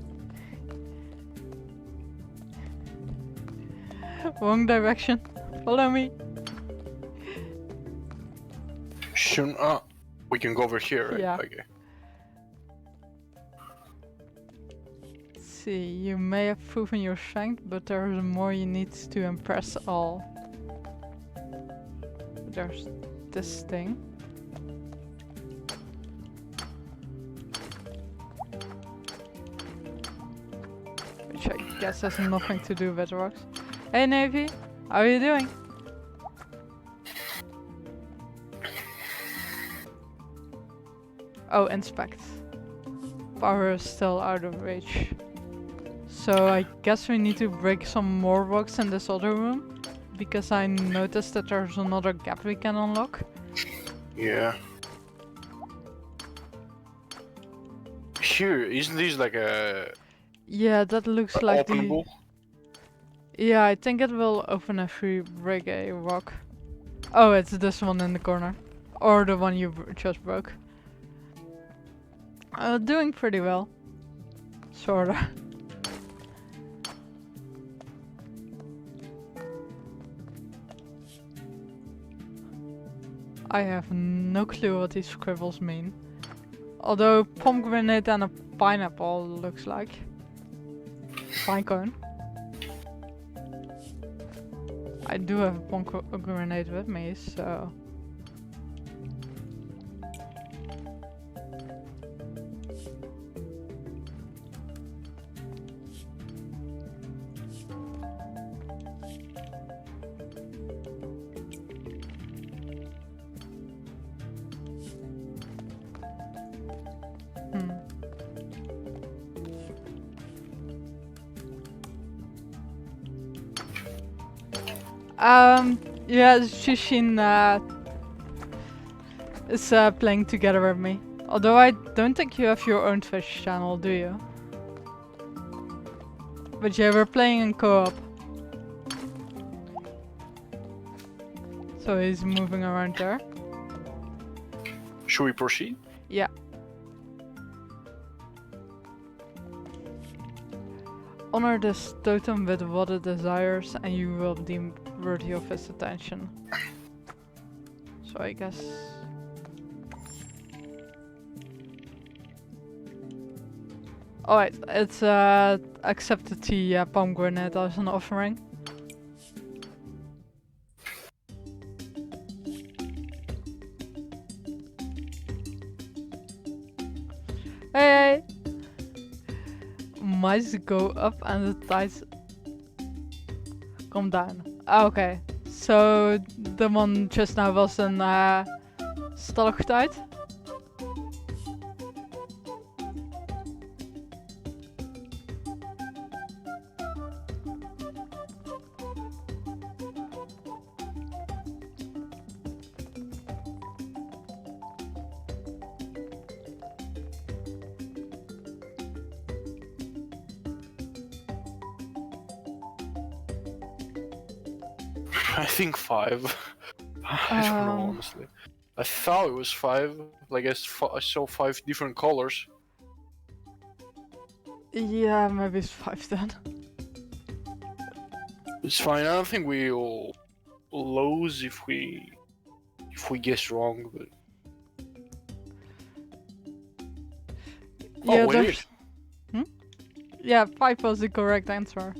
Wrong direction. Follow me. Shouldn't. We can go over here, right? Yeah. Okay. See, you may have proven your strength, but there's more you need to impress all. There's this thing. Which I guess has nothing to do with rocks. Hey Navy, how are you doing? Oh, inspect. Power is still out of reach. So I guess we need to break some more rocks in this other room. Because I noticed that there's another gap we can unlock. Yeah. Here, isn't this like a Yeah, that looks like openable? Yeah, I think it will open if we break a rock. Oh, it's this one in the corner. Or the one you just broke. Doing pretty well. Sorta. I have no clue what these scribbles mean. Although pomegranate and a pineapple looks like. Pinecone. I do have a pomegranate with me, so... Yeah, Shushin is playing together with me. Although I don't think you have your own Twitch channel, do you? But yeah, we're playing in co-op. So he's moving around there. Should we proceed? Yeah. Honor this totem with what it desires and you will deem worthy of his attention. So I guess... Alright, it's accepted the pomegranate as an offering. Hey! Mice go up and the tides come down. Okay, so the one just now was een stalactite. I think 5. I don't know, honestly. I thought it was 5. Like I saw 5 different colors. Yeah, maybe it's 5 then. It's fine. I don't think we'll lose if we guess wrong. But Yeah, oh, we did. Yeah, 5 was the correct answer.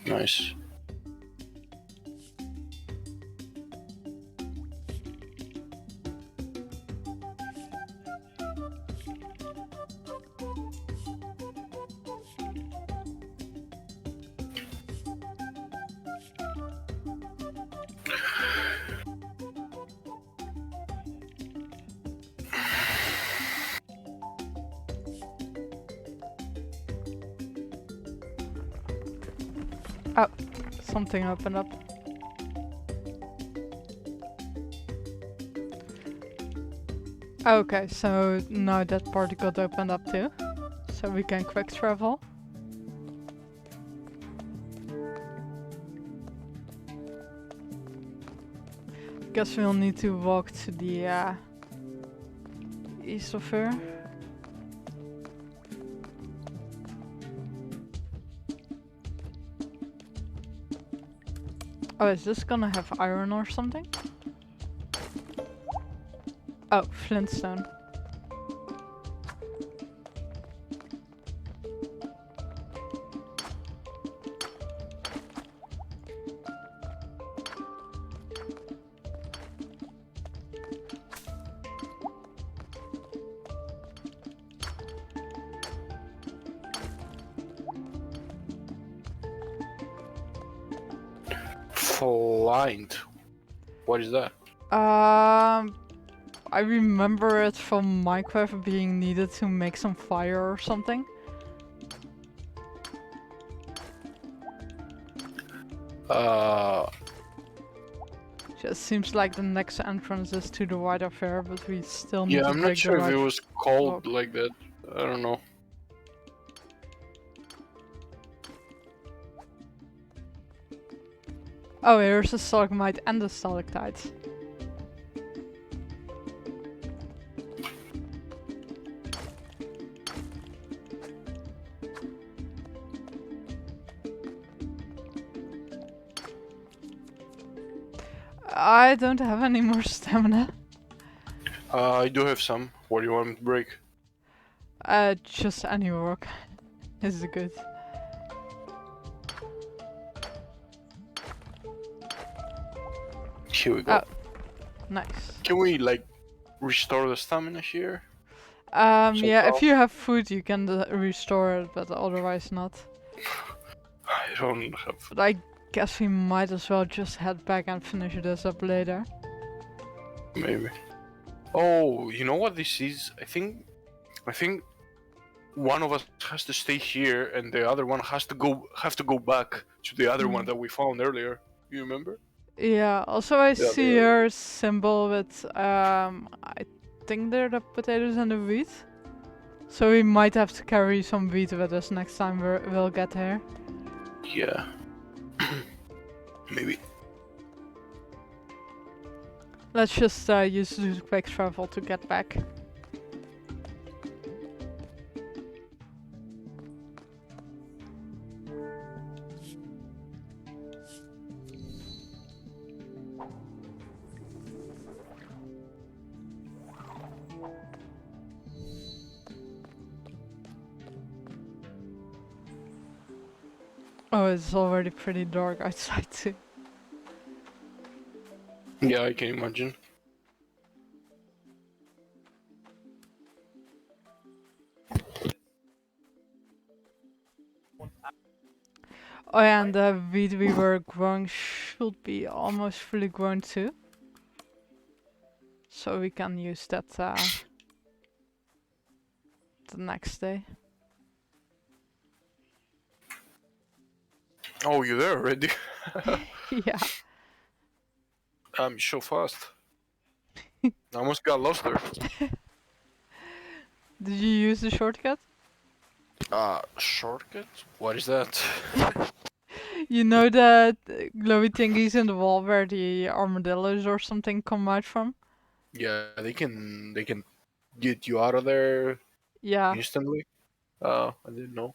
Nice. something opened up. Okay, so now that part got opened up too. So we can quick travel. Guess we'll need to walk to the east of here. Oh, is this gonna have iron or something? Oh, flintstone. Flind. What is that? I remember it from Minecraft being needed to make some fire or something. Just seems like the next entrance is to the wider fair, but we still need Yeah, to I'm not break the sure if it right was called block. like that. I don't know. Oh, here's a stalagmite and a stalactite. I don't have any more stamina. I do have some. What do you want me to break? Just any rock is good. Here we go. Oh, nice. Can we like restore the stamina here? Yeah, if Somehow? you have food, you can restore it, but otherwise not. I don't have. But I guess we might as well just head back and finish this up later. Maybe. Oh, you know what this is? I think one of us has to stay here, and the other one has to go back to the other one that we found earlier. You remember? Yeah, also I Yeah, see your symbol with, I think they're the potatoes and the wheat. So we might have to carry some wheat with us next time we'll get here. Yeah. Maybe. Let's just use the quick travel to get back. Oh, it's already pretty dark outside too. Yeah, I can imagine. Oh yeah, and the wheat we were growing should be almost fully grown too. So we can use that the next day. Oh, you're there already? Yeah. I'm so fast. I almost got lost there. Did you use the shortcut? Shortcut? What is that? You know the glowy thingies in the wall where the armadillos or something come out from? Yeah, they can get you out of there Yeah. instantly. I didn't know.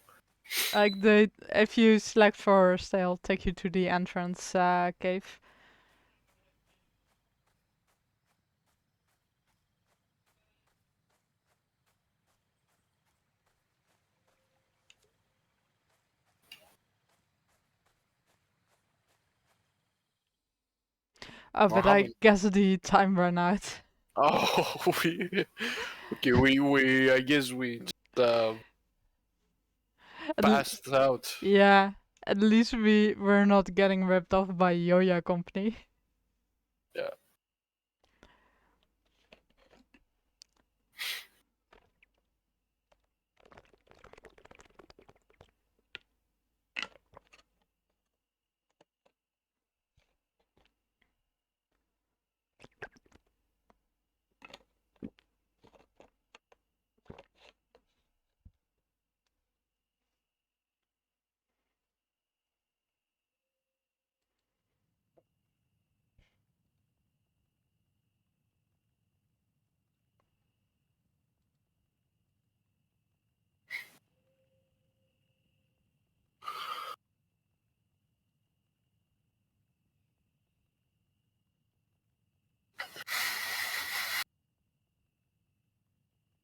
Like if you select forest, they'll take you to the entrance cave. Oh, What but I happened? guess the time ran out. Oh, okay. I guess we just, At l- passed out. yeah. At least we were not getting ripped off by Yoya Company. Yeah.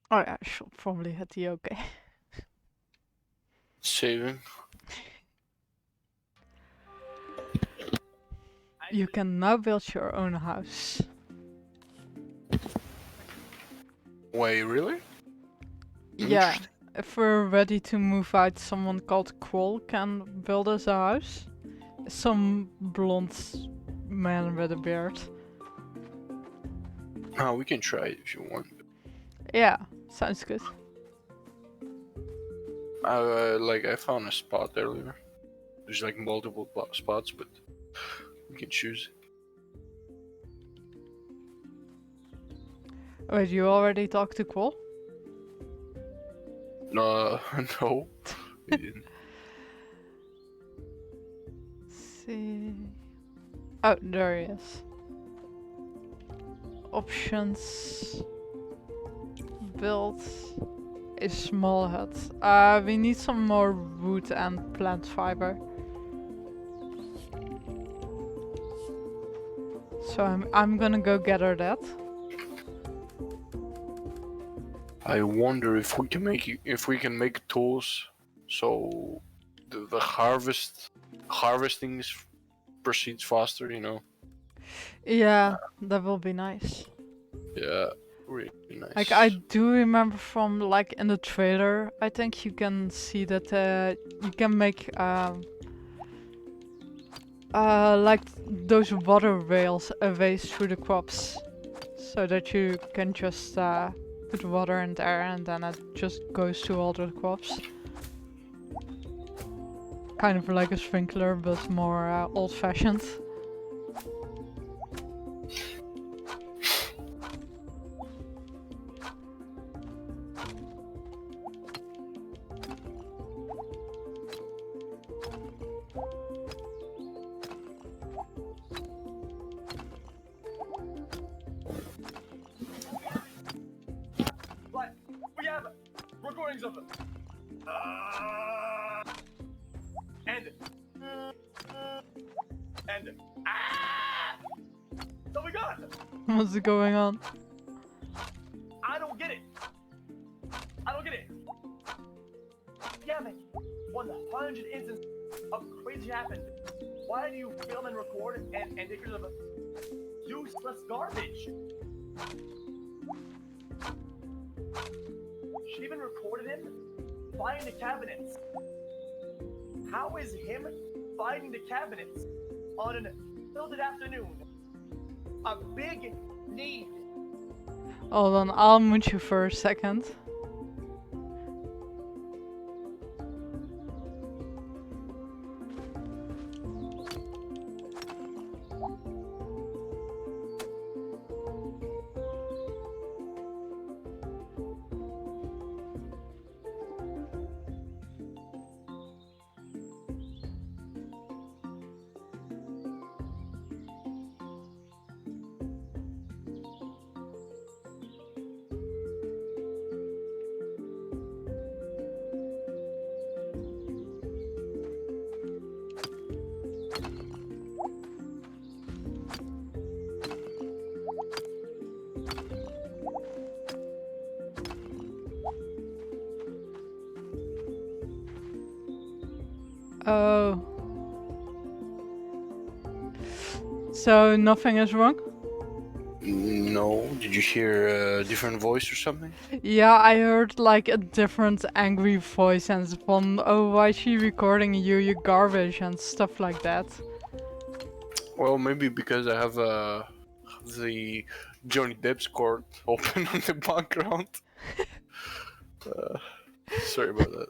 Oh yeah, I should probably hit the okay. Saving. You can now build your own house. Wait, really? Yeah, Interesting. if we're ready to move out, someone called Quoll can build us a house. Some blonde man with a beard. Oh, we can try it if you want. Yeah, sounds good. I found a spot earlier. There's like multiple spots, but we can choose. Wait, you already talked to Quoll? No, no, we didn't. See. Oh, there he is. Options. Build a small hut. We need some more wood and plant fiber. So I'm gonna go gather that. I wonder if we can make tools, so the harvesting proceeds faster. You know. Yeah, that will be nice. Yeah, really nice. Like I do remember from like in the trailer, I think you can see that you can make like those water ways through the crops, so that you can just put water in there and then it just goes to all the crops. Kind of like a sprinkler, but more old-fashioned. But we have recordings of them. End it. End it. So we got it. What's going on? I don't get it. I don't get it. Yeah, man. 100 instances of crazy happened. Why do you film and record and take rid of useless garbage? She even recorded him finding the cabinets. How is him finding the cabinets on an filtered afternoon a big need? Hold on, I'll mute you for a second. Oh. So nothing is wrong? No, did you hear a different voice or something? Yeah, I heard like a different angry voice and from, oh, why is she recording you, you garbage and stuff like that. Well, maybe because I have the Johnny Depp's court open on the background. Sorry about that.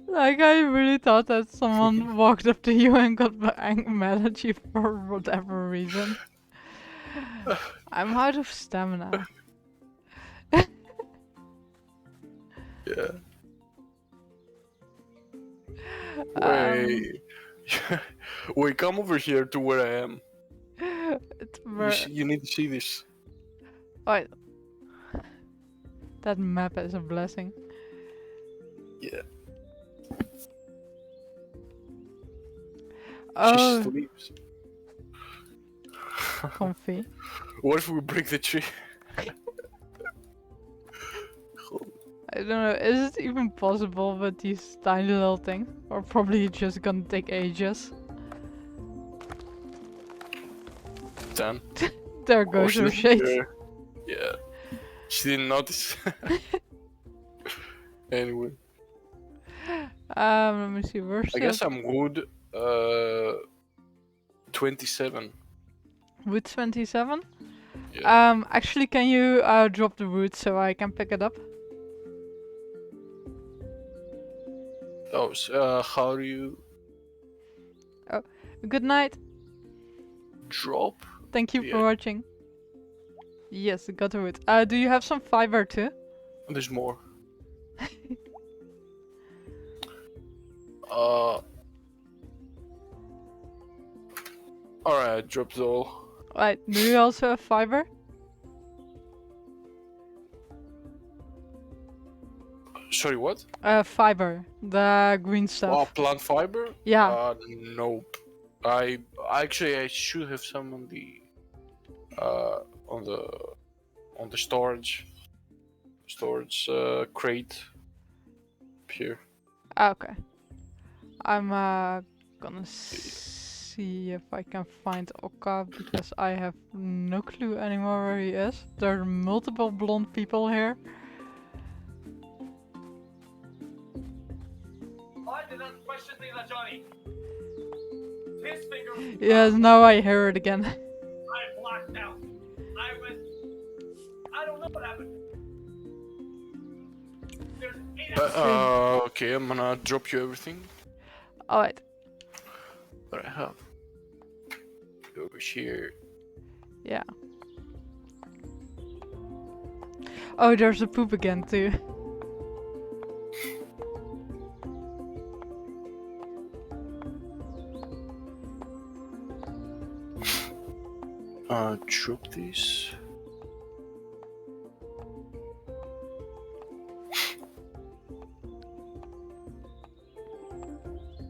Like, I really thought that someone walked up to you and got mad at you for whatever reason. I'm out of stamina. Yeah. Wait. Wait, come over here to where I am. It's You need to see this. Wait. That map is a blessing. Yeah. Oh, She sleeps. comfy. What if we break the tree? I don't know, is it even possible with these tiny little things? Or probably just gonna take ages. 10. There Oh, goes she her doesn't shade. care. Yeah. She didn't notice. Anyway, Let me see, where's I the guess I'm good. 27. wood 27? Yeah. Actually, can you drop the wood so I can pick it up? Oh, how do you Good night. drop? Thank you for Yeah. watching. Yes, got the wood. Do you have some fiber too? There's more. Uh. Alright, dropped it all. Right, do you also have fiber? Sorry, what? Fiber. The green Oh, stuff. plant fiber? Yeah. Nope. I actually I should have some uh on the on the storage crate up here. Okay. I'm gonna see if I can find Oka because I have no clue anymore where he is. There are multiple blonde people here. I did not question things on Johnny. His finger was Yes, now I hear it again. I blacked out. I went. I don't know what happened. There's 8 hours. Okay, I'm gonna drop you everything Alright. that I have over here. Yeah. Oh, there's a poop again too. Drop these.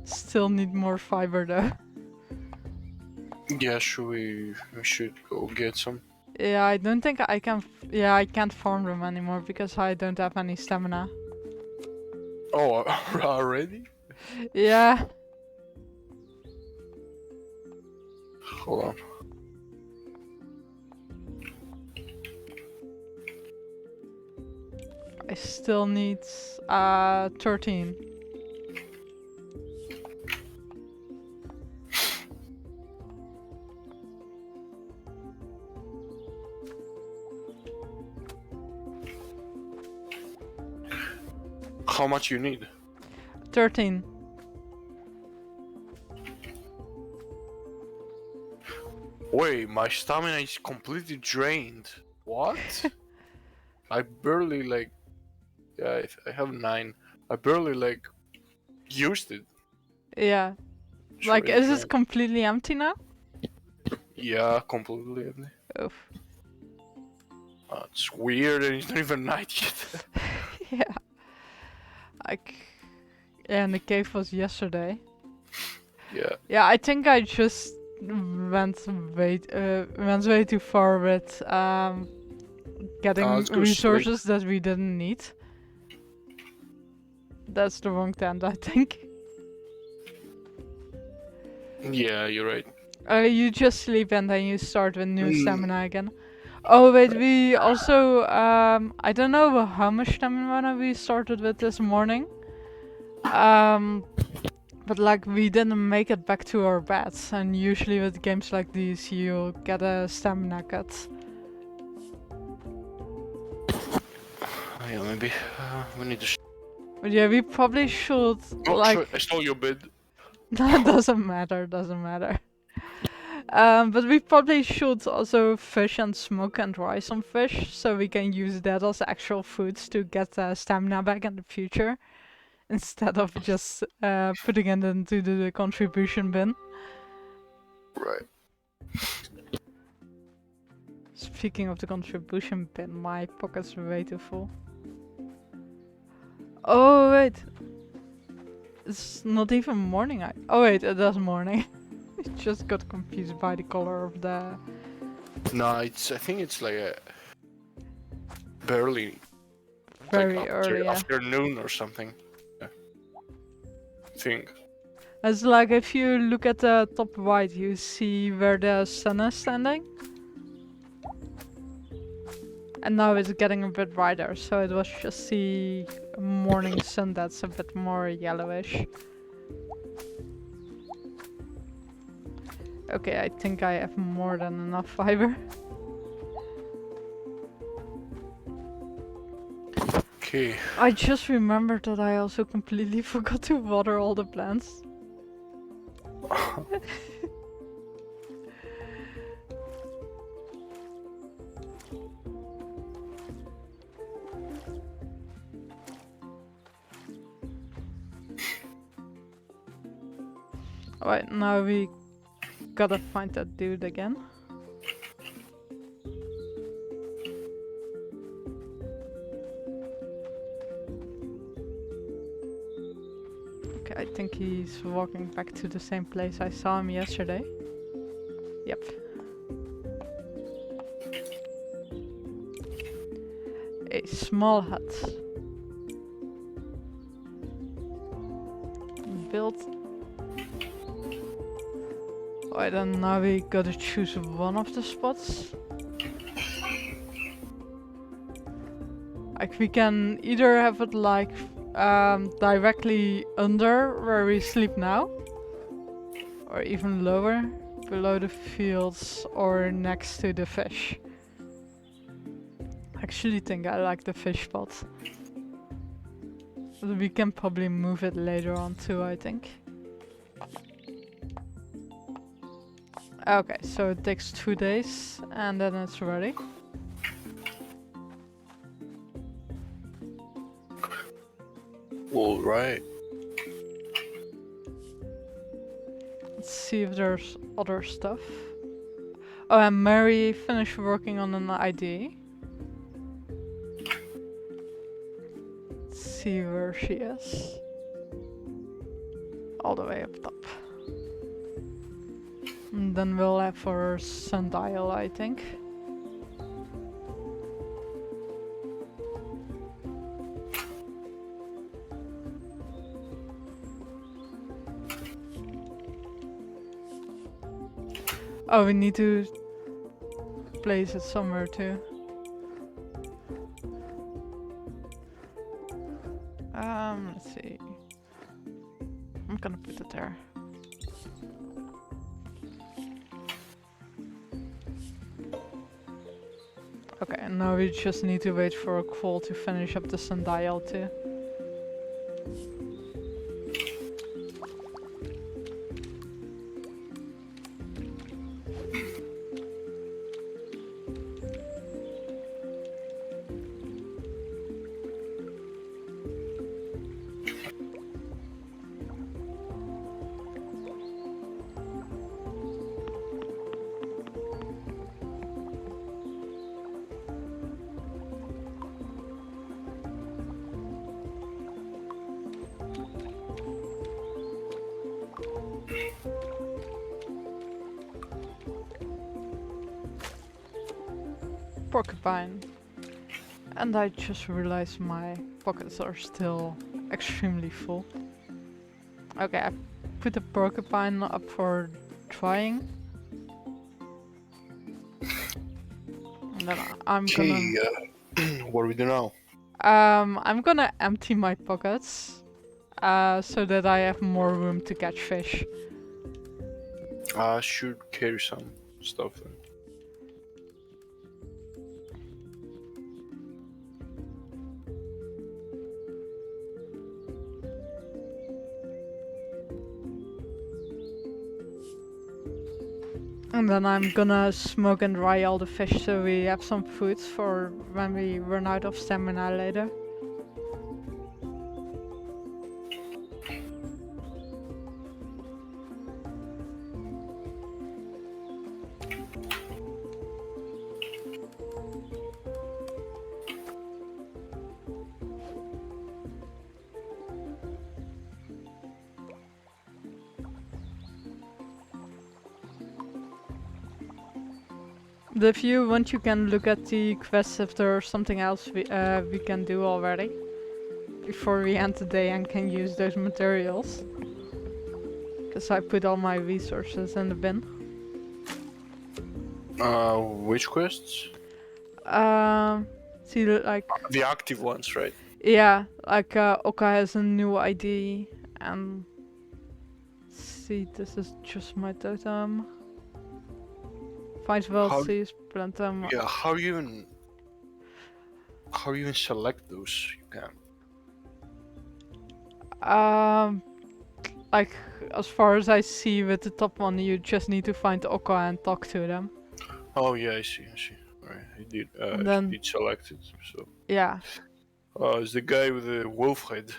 Still need more fiber though. Yeah, we should go get some. Yeah, I don't think I can. Yeah, I can't farm them anymore because I don't have any stamina. Oh, already? Yeah. Hold on. I still need 13. How much you need? 13. Wait, my stamina is completely drained. What? I barely like. Yeah, I have 9. I barely like used it. Yeah. It's Like, really is it drained. completely empty now? Yeah, completely empty. Oof. It's weird and it's not even night yet. Yeah. Like, yeah, and the cave was yesterday. Yeah. Yeah, I think I just went way too far with getting Let's go resources that we didn't need. That's the wrong tent, I think. Yeah, you're right. You just sleep and then you start with new stamina again. Oh wait, we also I don't know how much stamina we started with this morning. But like we didn't make it back to our beds, and usually with games like these you get a stamina cut. Yeah, maybe we need to. But yeah, we probably should Oh, like. sorry, I stole your bed. That doesn't matter. Doesn't matter. But we probably should also fish and smoke and dry some fish, so we can use that as actual foods to get stamina back in the future, instead of just putting it into the contribution bin. Right. Speaking of the contribution bin, my pockets are way too full. Oh wait, it's not even morning. Oh wait, it is morning. I just got confused by the color of the. No, I think it's like barely like very early. Yeah. afternoon or something. Yeah. I think. It's like if you look at the top right, you see where the sun is standing. And now it's getting a bit brighter, so it was just the morning sun that's a bit more yellowish. Okay, I think I have more than enough fiber. Okay. I just remembered that I also completely forgot to water all the plants. Alright, now we gotta find that dude again. Okay, I think he's walking back to the same place I saw him yesterday. Yep. A small hut. Built. Alright, then now we gotta choose one of the spots. Like we can either have it like directly under where we sleep now, or even lower, below the fields or next to the fish. I actually think I like the fish spot. But we can probably move it later on too, I think. Okay, so it takes 2 days and then it's ready. All right. Let's see if there's other stuff. Oh, and Mary finished working on an ID. Let's see where she is. All the way up top. And then we'll have our sundial, I think. Oh, we need to place it somewhere too. Let's see. I'm gonna put it there. Okay, and now we just need to wait for a call to finish up the sundial too. Porcupine. And I just realized my pockets are still extremely full. Okay, I put the porcupine up for drying. And then I'm gonna... Okay, what do we do now? I'm gonna empty my pockets. So that I have more room to catch fish. I should carry some stuff then. And then I'm gonna smoke and dry all the fish so we have some food for when we run out of stamina later. But if you want, you can look at the quests if there's something else we can do already before we end the day and can use those materials. Because I put all my resources in the bin. Which quests? See, like, The active ones, right? yeah, like Oka has a new ID, and see, this is just my totem. Finds How- world sees plantem. Yeah, how you even select those? You can. Like, as far as I see with the top one, you just need to find Oka and talk to them. Oh yeah, I see. Alright, he did. And then- he did select it. So. Yeah. It's the guy with the wolf head.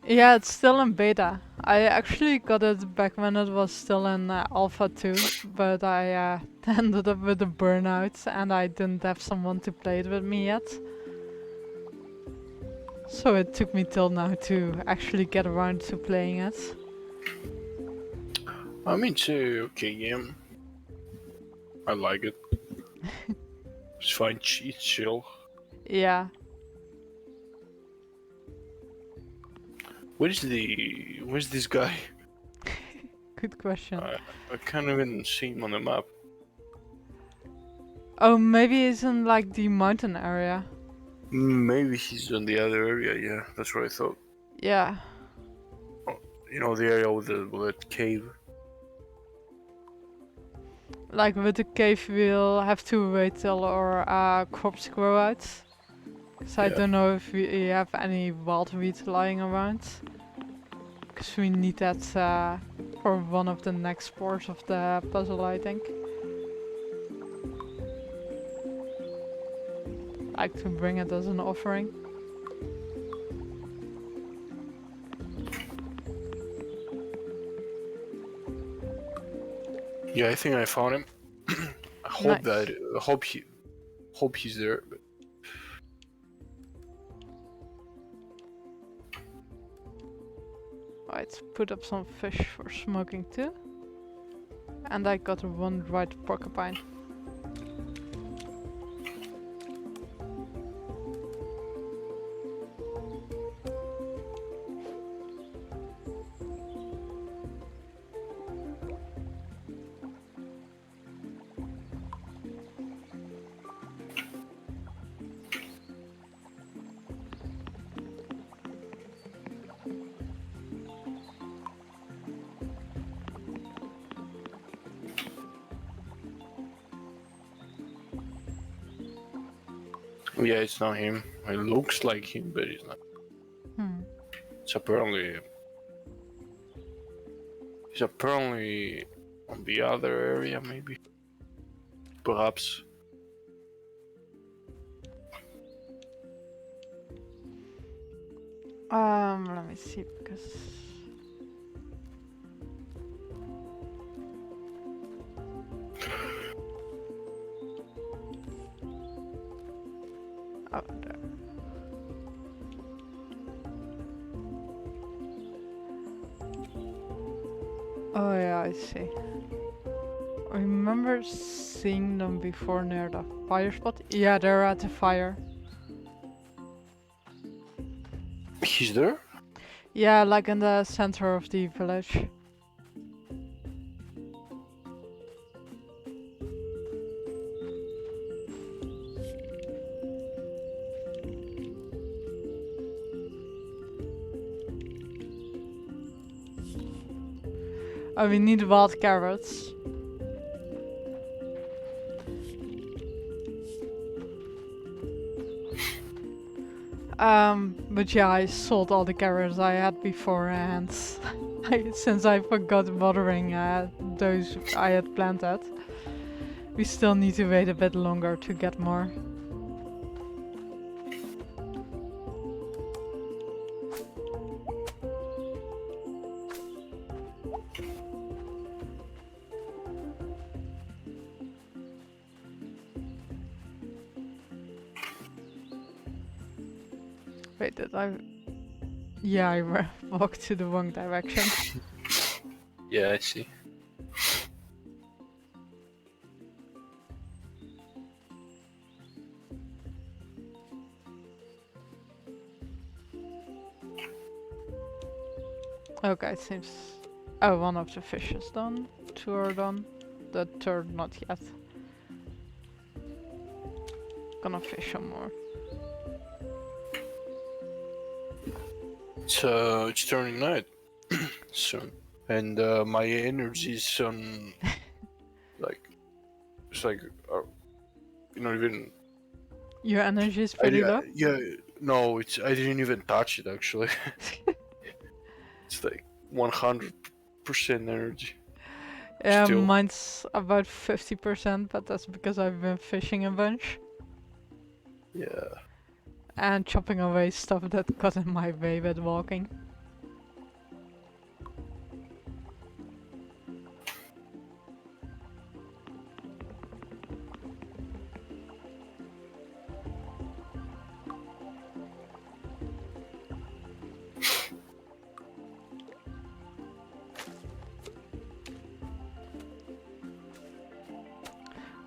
Yeah, it's still in beta. I actually got it back when it was still in alpha 2, but I ended up with a burnout and I didn't have someone to play it with me yet. So it took me till now to actually get around to playing it. I mean, it's a okay game. I like it. It's fine, it's chill. Yeah. Where's this guy? Good question. I can't even see him on the map. Oh, maybe it's in like the mountain area. Maybe he's on the other area. Yeah, that's what I thought. Yeah. You know, the area with that cave. Like with the cave, we'll have to wait till our crops grow out. Because I Yeah. don't know if we have any wild wheat lying around. Because we need that for one of the next parts of the puzzle, I think. Like to bring it as an offering. Yeah, I think I found him. I hope Nice. hope he's there. But Right, put up some fish for smoking too. And I got one right porcupine. yeah, it's not him. It looks like him, but it's not. Hmm. It's apparently. He's apparently on the other area, maybe. Perhaps. Let me see, because... Oh, there. Oh yeah, I see. I remember seeing them before near the fire spot. Yeah, they're at the fire. He's there? Yeah, like in the center of the village. Oh, we need wild carrots. But yeah, I sold all the carrots I had before, and since I forgot watering those I had planted, we still need to wait a bit longer to get more. Wait, did I... Yeah, I walked to the wrong direction. Yeah, I see. Okay, it seems... Oh, one of the fish is done. 2 are done. The third not yet. Gonna fish some more. It's turning night soon, and my energy is on like it's like not even. Your energy is pretty low? Yeah, no, it's I didn't even touch it actually. It's like 100% energy. Yeah, Still. mine's about 50%, but that's because I've been fishing a bunch. Yeah. And chopping away stuff that got in my way with walking.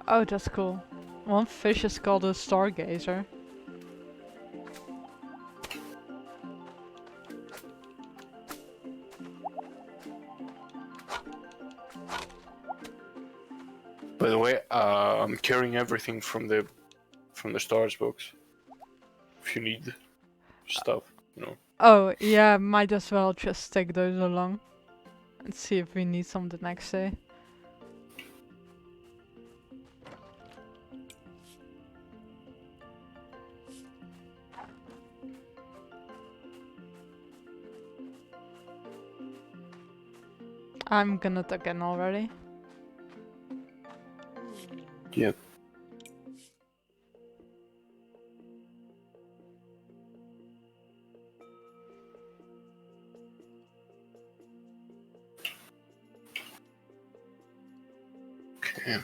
Oh, that's cool. One fish is called a stargazer. By the way, I'm carrying everything from the stars box. If you need stuff, you know. Oh, yeah, might as well just take those along. And see if we need some the next day. I'm gonna tuck in already. Yeah. Okay.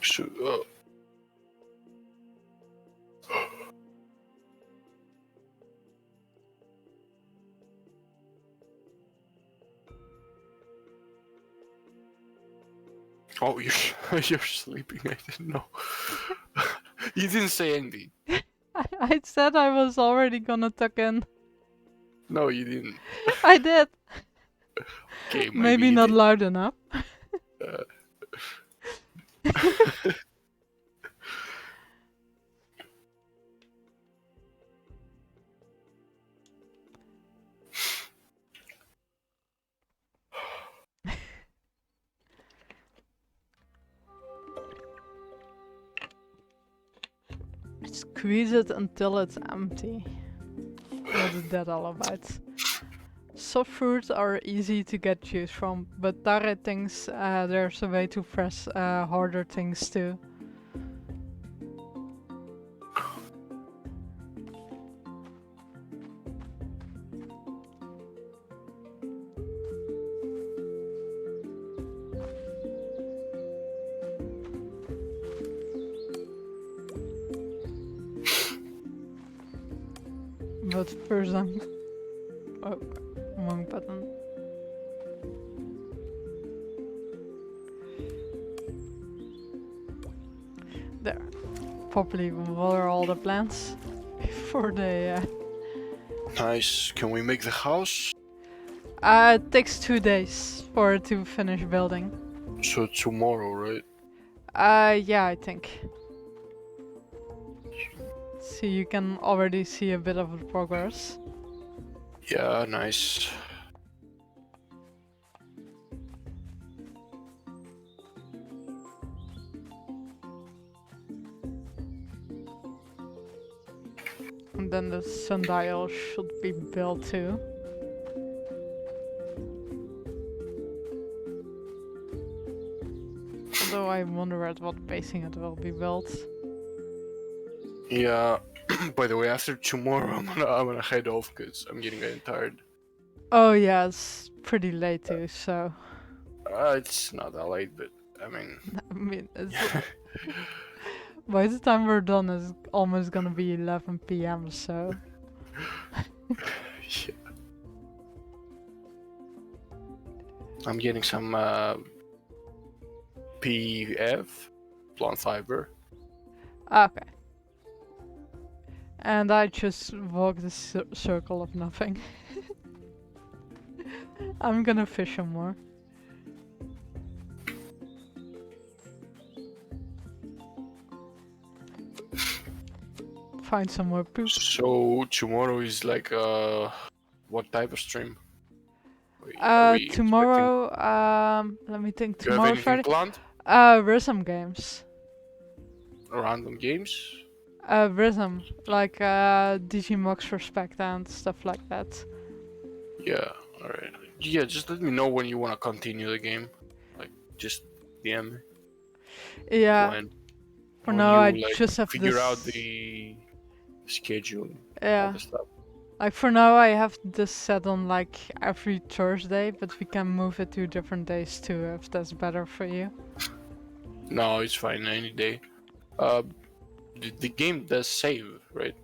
So, oh, you're you're sleeping. I didn't know. You didn't say anything. I said I was already gonna tuck in. No, you didn't. I did. Okay, Maybe you not did. loud enough. Squeeze it until it's empty. What is that all about? Soft fruits are easy to get juice from, but tare things, there's a way to press harder things too. But first I'm... Oh, wrong button. There. Properly water all the plants before they... Nice. Can we make the house? It takes 2 days for it to finish building. So tomorrow, right? Yeah, I think. See, you can already see a bit of the progress. Yeah, nice. And then the sundial should be built too. Although I wonder at what pacing it will be built. Yeah. By the way, after tomorrow, I'm gonna head off because I'm getting tired. Oh yeah, it's pretty late too, so It's not that late, but I mean, I mean, it's, by the time we're done, it's almost gonna be 11 p.m. So yeah. I'm getting some PF, plant fiber. okay. And I just walk the circle of nothing. I'm gonna fish some more. Find some more poop. So tomorrow is like what type of stream? Are we expecting- Tomorrow, let me think. Do you have Tomorrow, anything Friday. planned? Rhythm games. Random games? Rhythm, like Digimox Respect and stuff like that. Yeah. All right. Yeah. Just let me know when you want to continue the game. Like, just DM me Yeah. when For when now, I you like just have figure this. out the schedule. Yeah. All the stuff. Like for now, I have this set on like every Thursday, but we can move it to different days too if that's better for you. No, it's fine any day. Uh, the game does save, right?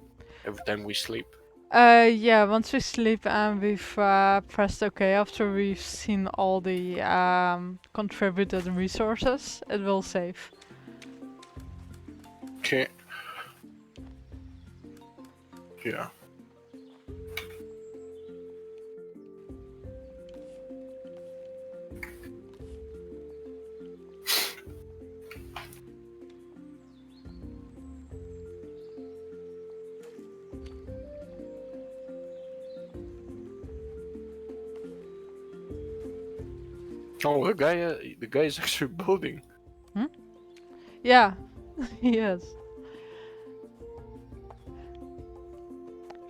Every time we sleep. Yeah, once we sleep and we've pressed OK after we've seen all the contributed resources, it will save. Okay. Yeah. Oh, the guy is actually building. Yeah, he is.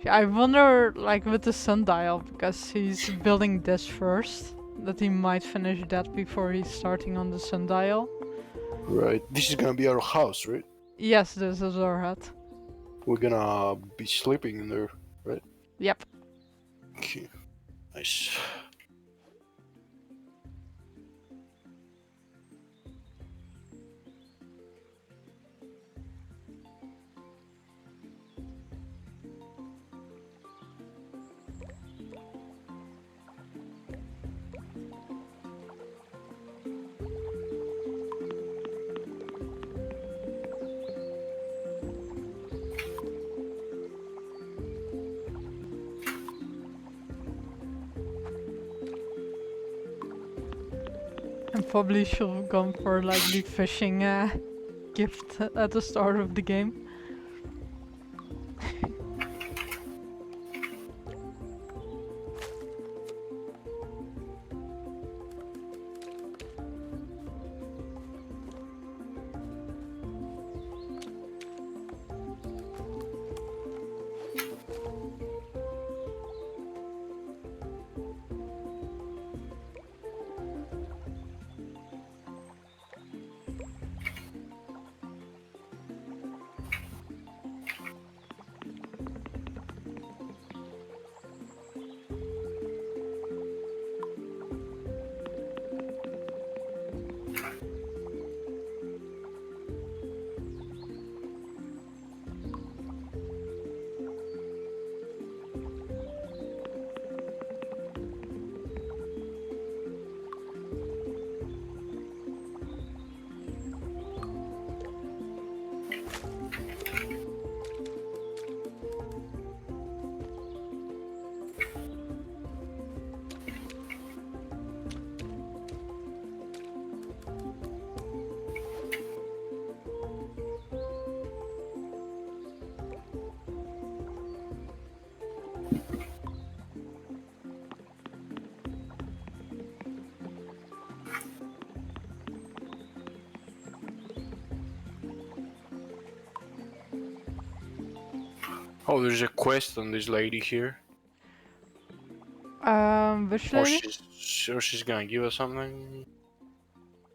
I wonder, like with the sundial, because he's building this first, that he might finish that before he's starting on the sundial. Right. This is gonna be our house, right? Yes, this is our hut. We're gonna be sleeping in there, right? Yep. Okay. Nice. And probably should have gone for like the fishing gift at the start of the game. Oh, there's a quest on this lady here. Which Or lady? she's gonna give us something.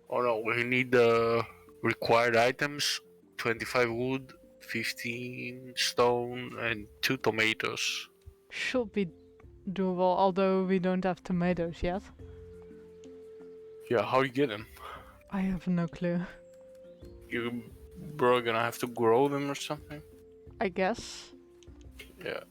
Oh no, we need the Required items: 25 wood, 15 stone, and 2 tomatoes. Should be doable, although we don't have tomatoes yet. Yeah, how you get them? I have no clue. You bro gonna have to grow them or something? I guess. Yeah.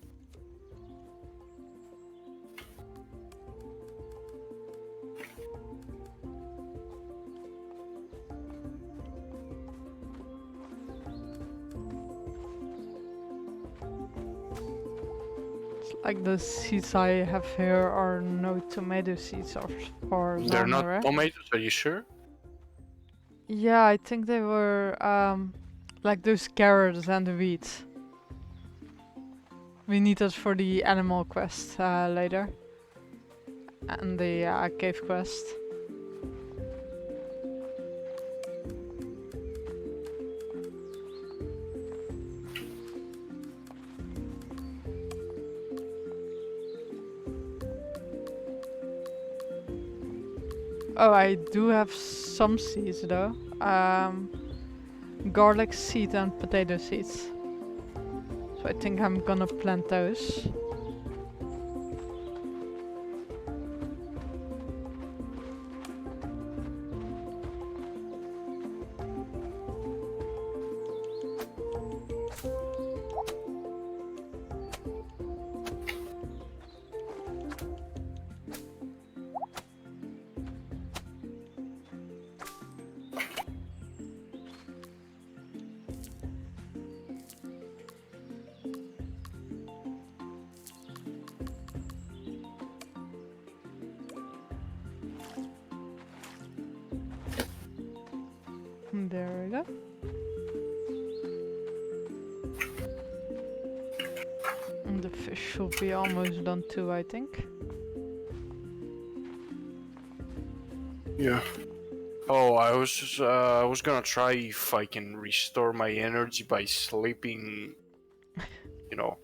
It's like the seeds I have here are no tomato seeds or They're normal, not right? tomatoes, are you sure? Yeah, I think they were like those carrots and the wheat. We need that for the animal quest later. And the cave quest. Oh, I do have some seeds though. Garlic seed and potato seeds. So I think I'm gonna plant those. There we go. And the fish should be almost done too, I think. Yeah. Oh, I was gonna try if I can restore my energy by sleeping,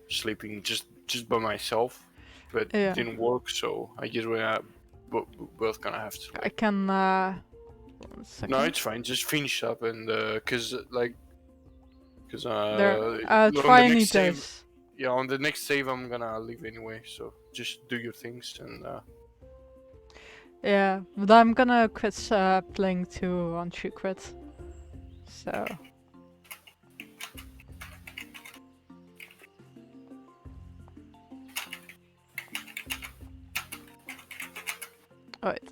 sleeping just by myself, but Yeah. didn't work. So I guess we're both gonna have to. I can 1 second. No, it's fine. Just finish up and cause There. on Try the and next eat save, those. yeah, on the next save I'm gonna leave anyway. So just do your things and Yeah, but I'm gonna quit playing too once you quit. So. Alright.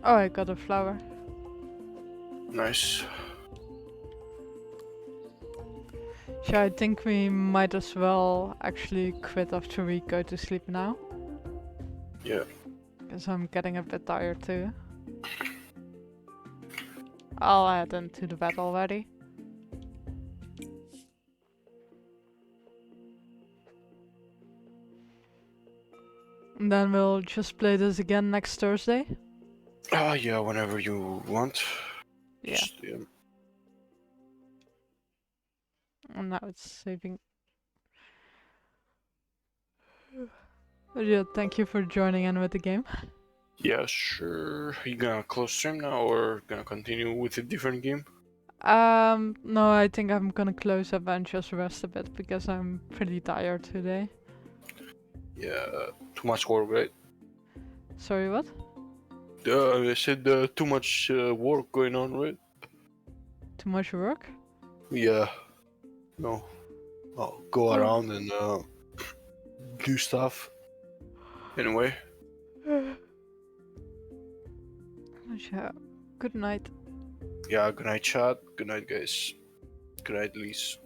Oh, I got a flower. nice. So I think we might as well actually quit after we go to sleep now. Yeah. Because I'm getting a bit tired too. I'll head into the bed already. And then we'll just play this again next Thursday. Yeah, whenever you want. Yeah. Yeah. And now it's saving. But yeah, thank you for joining in with the game. Yeah, sure. You gonna close stream now or gonna continue with a different game? No, I think I'm gonna close up and just rest a bit because I'm pretty tired today. Yeah, too much work, right? Sorry, what? I said too much work going on, right? Too much work? Yeah. No. I'll go Oh. around and do stuff. Anyway. Yeah. Good night. Yeah, good night, chat. Good night, guys. Good night, Lise.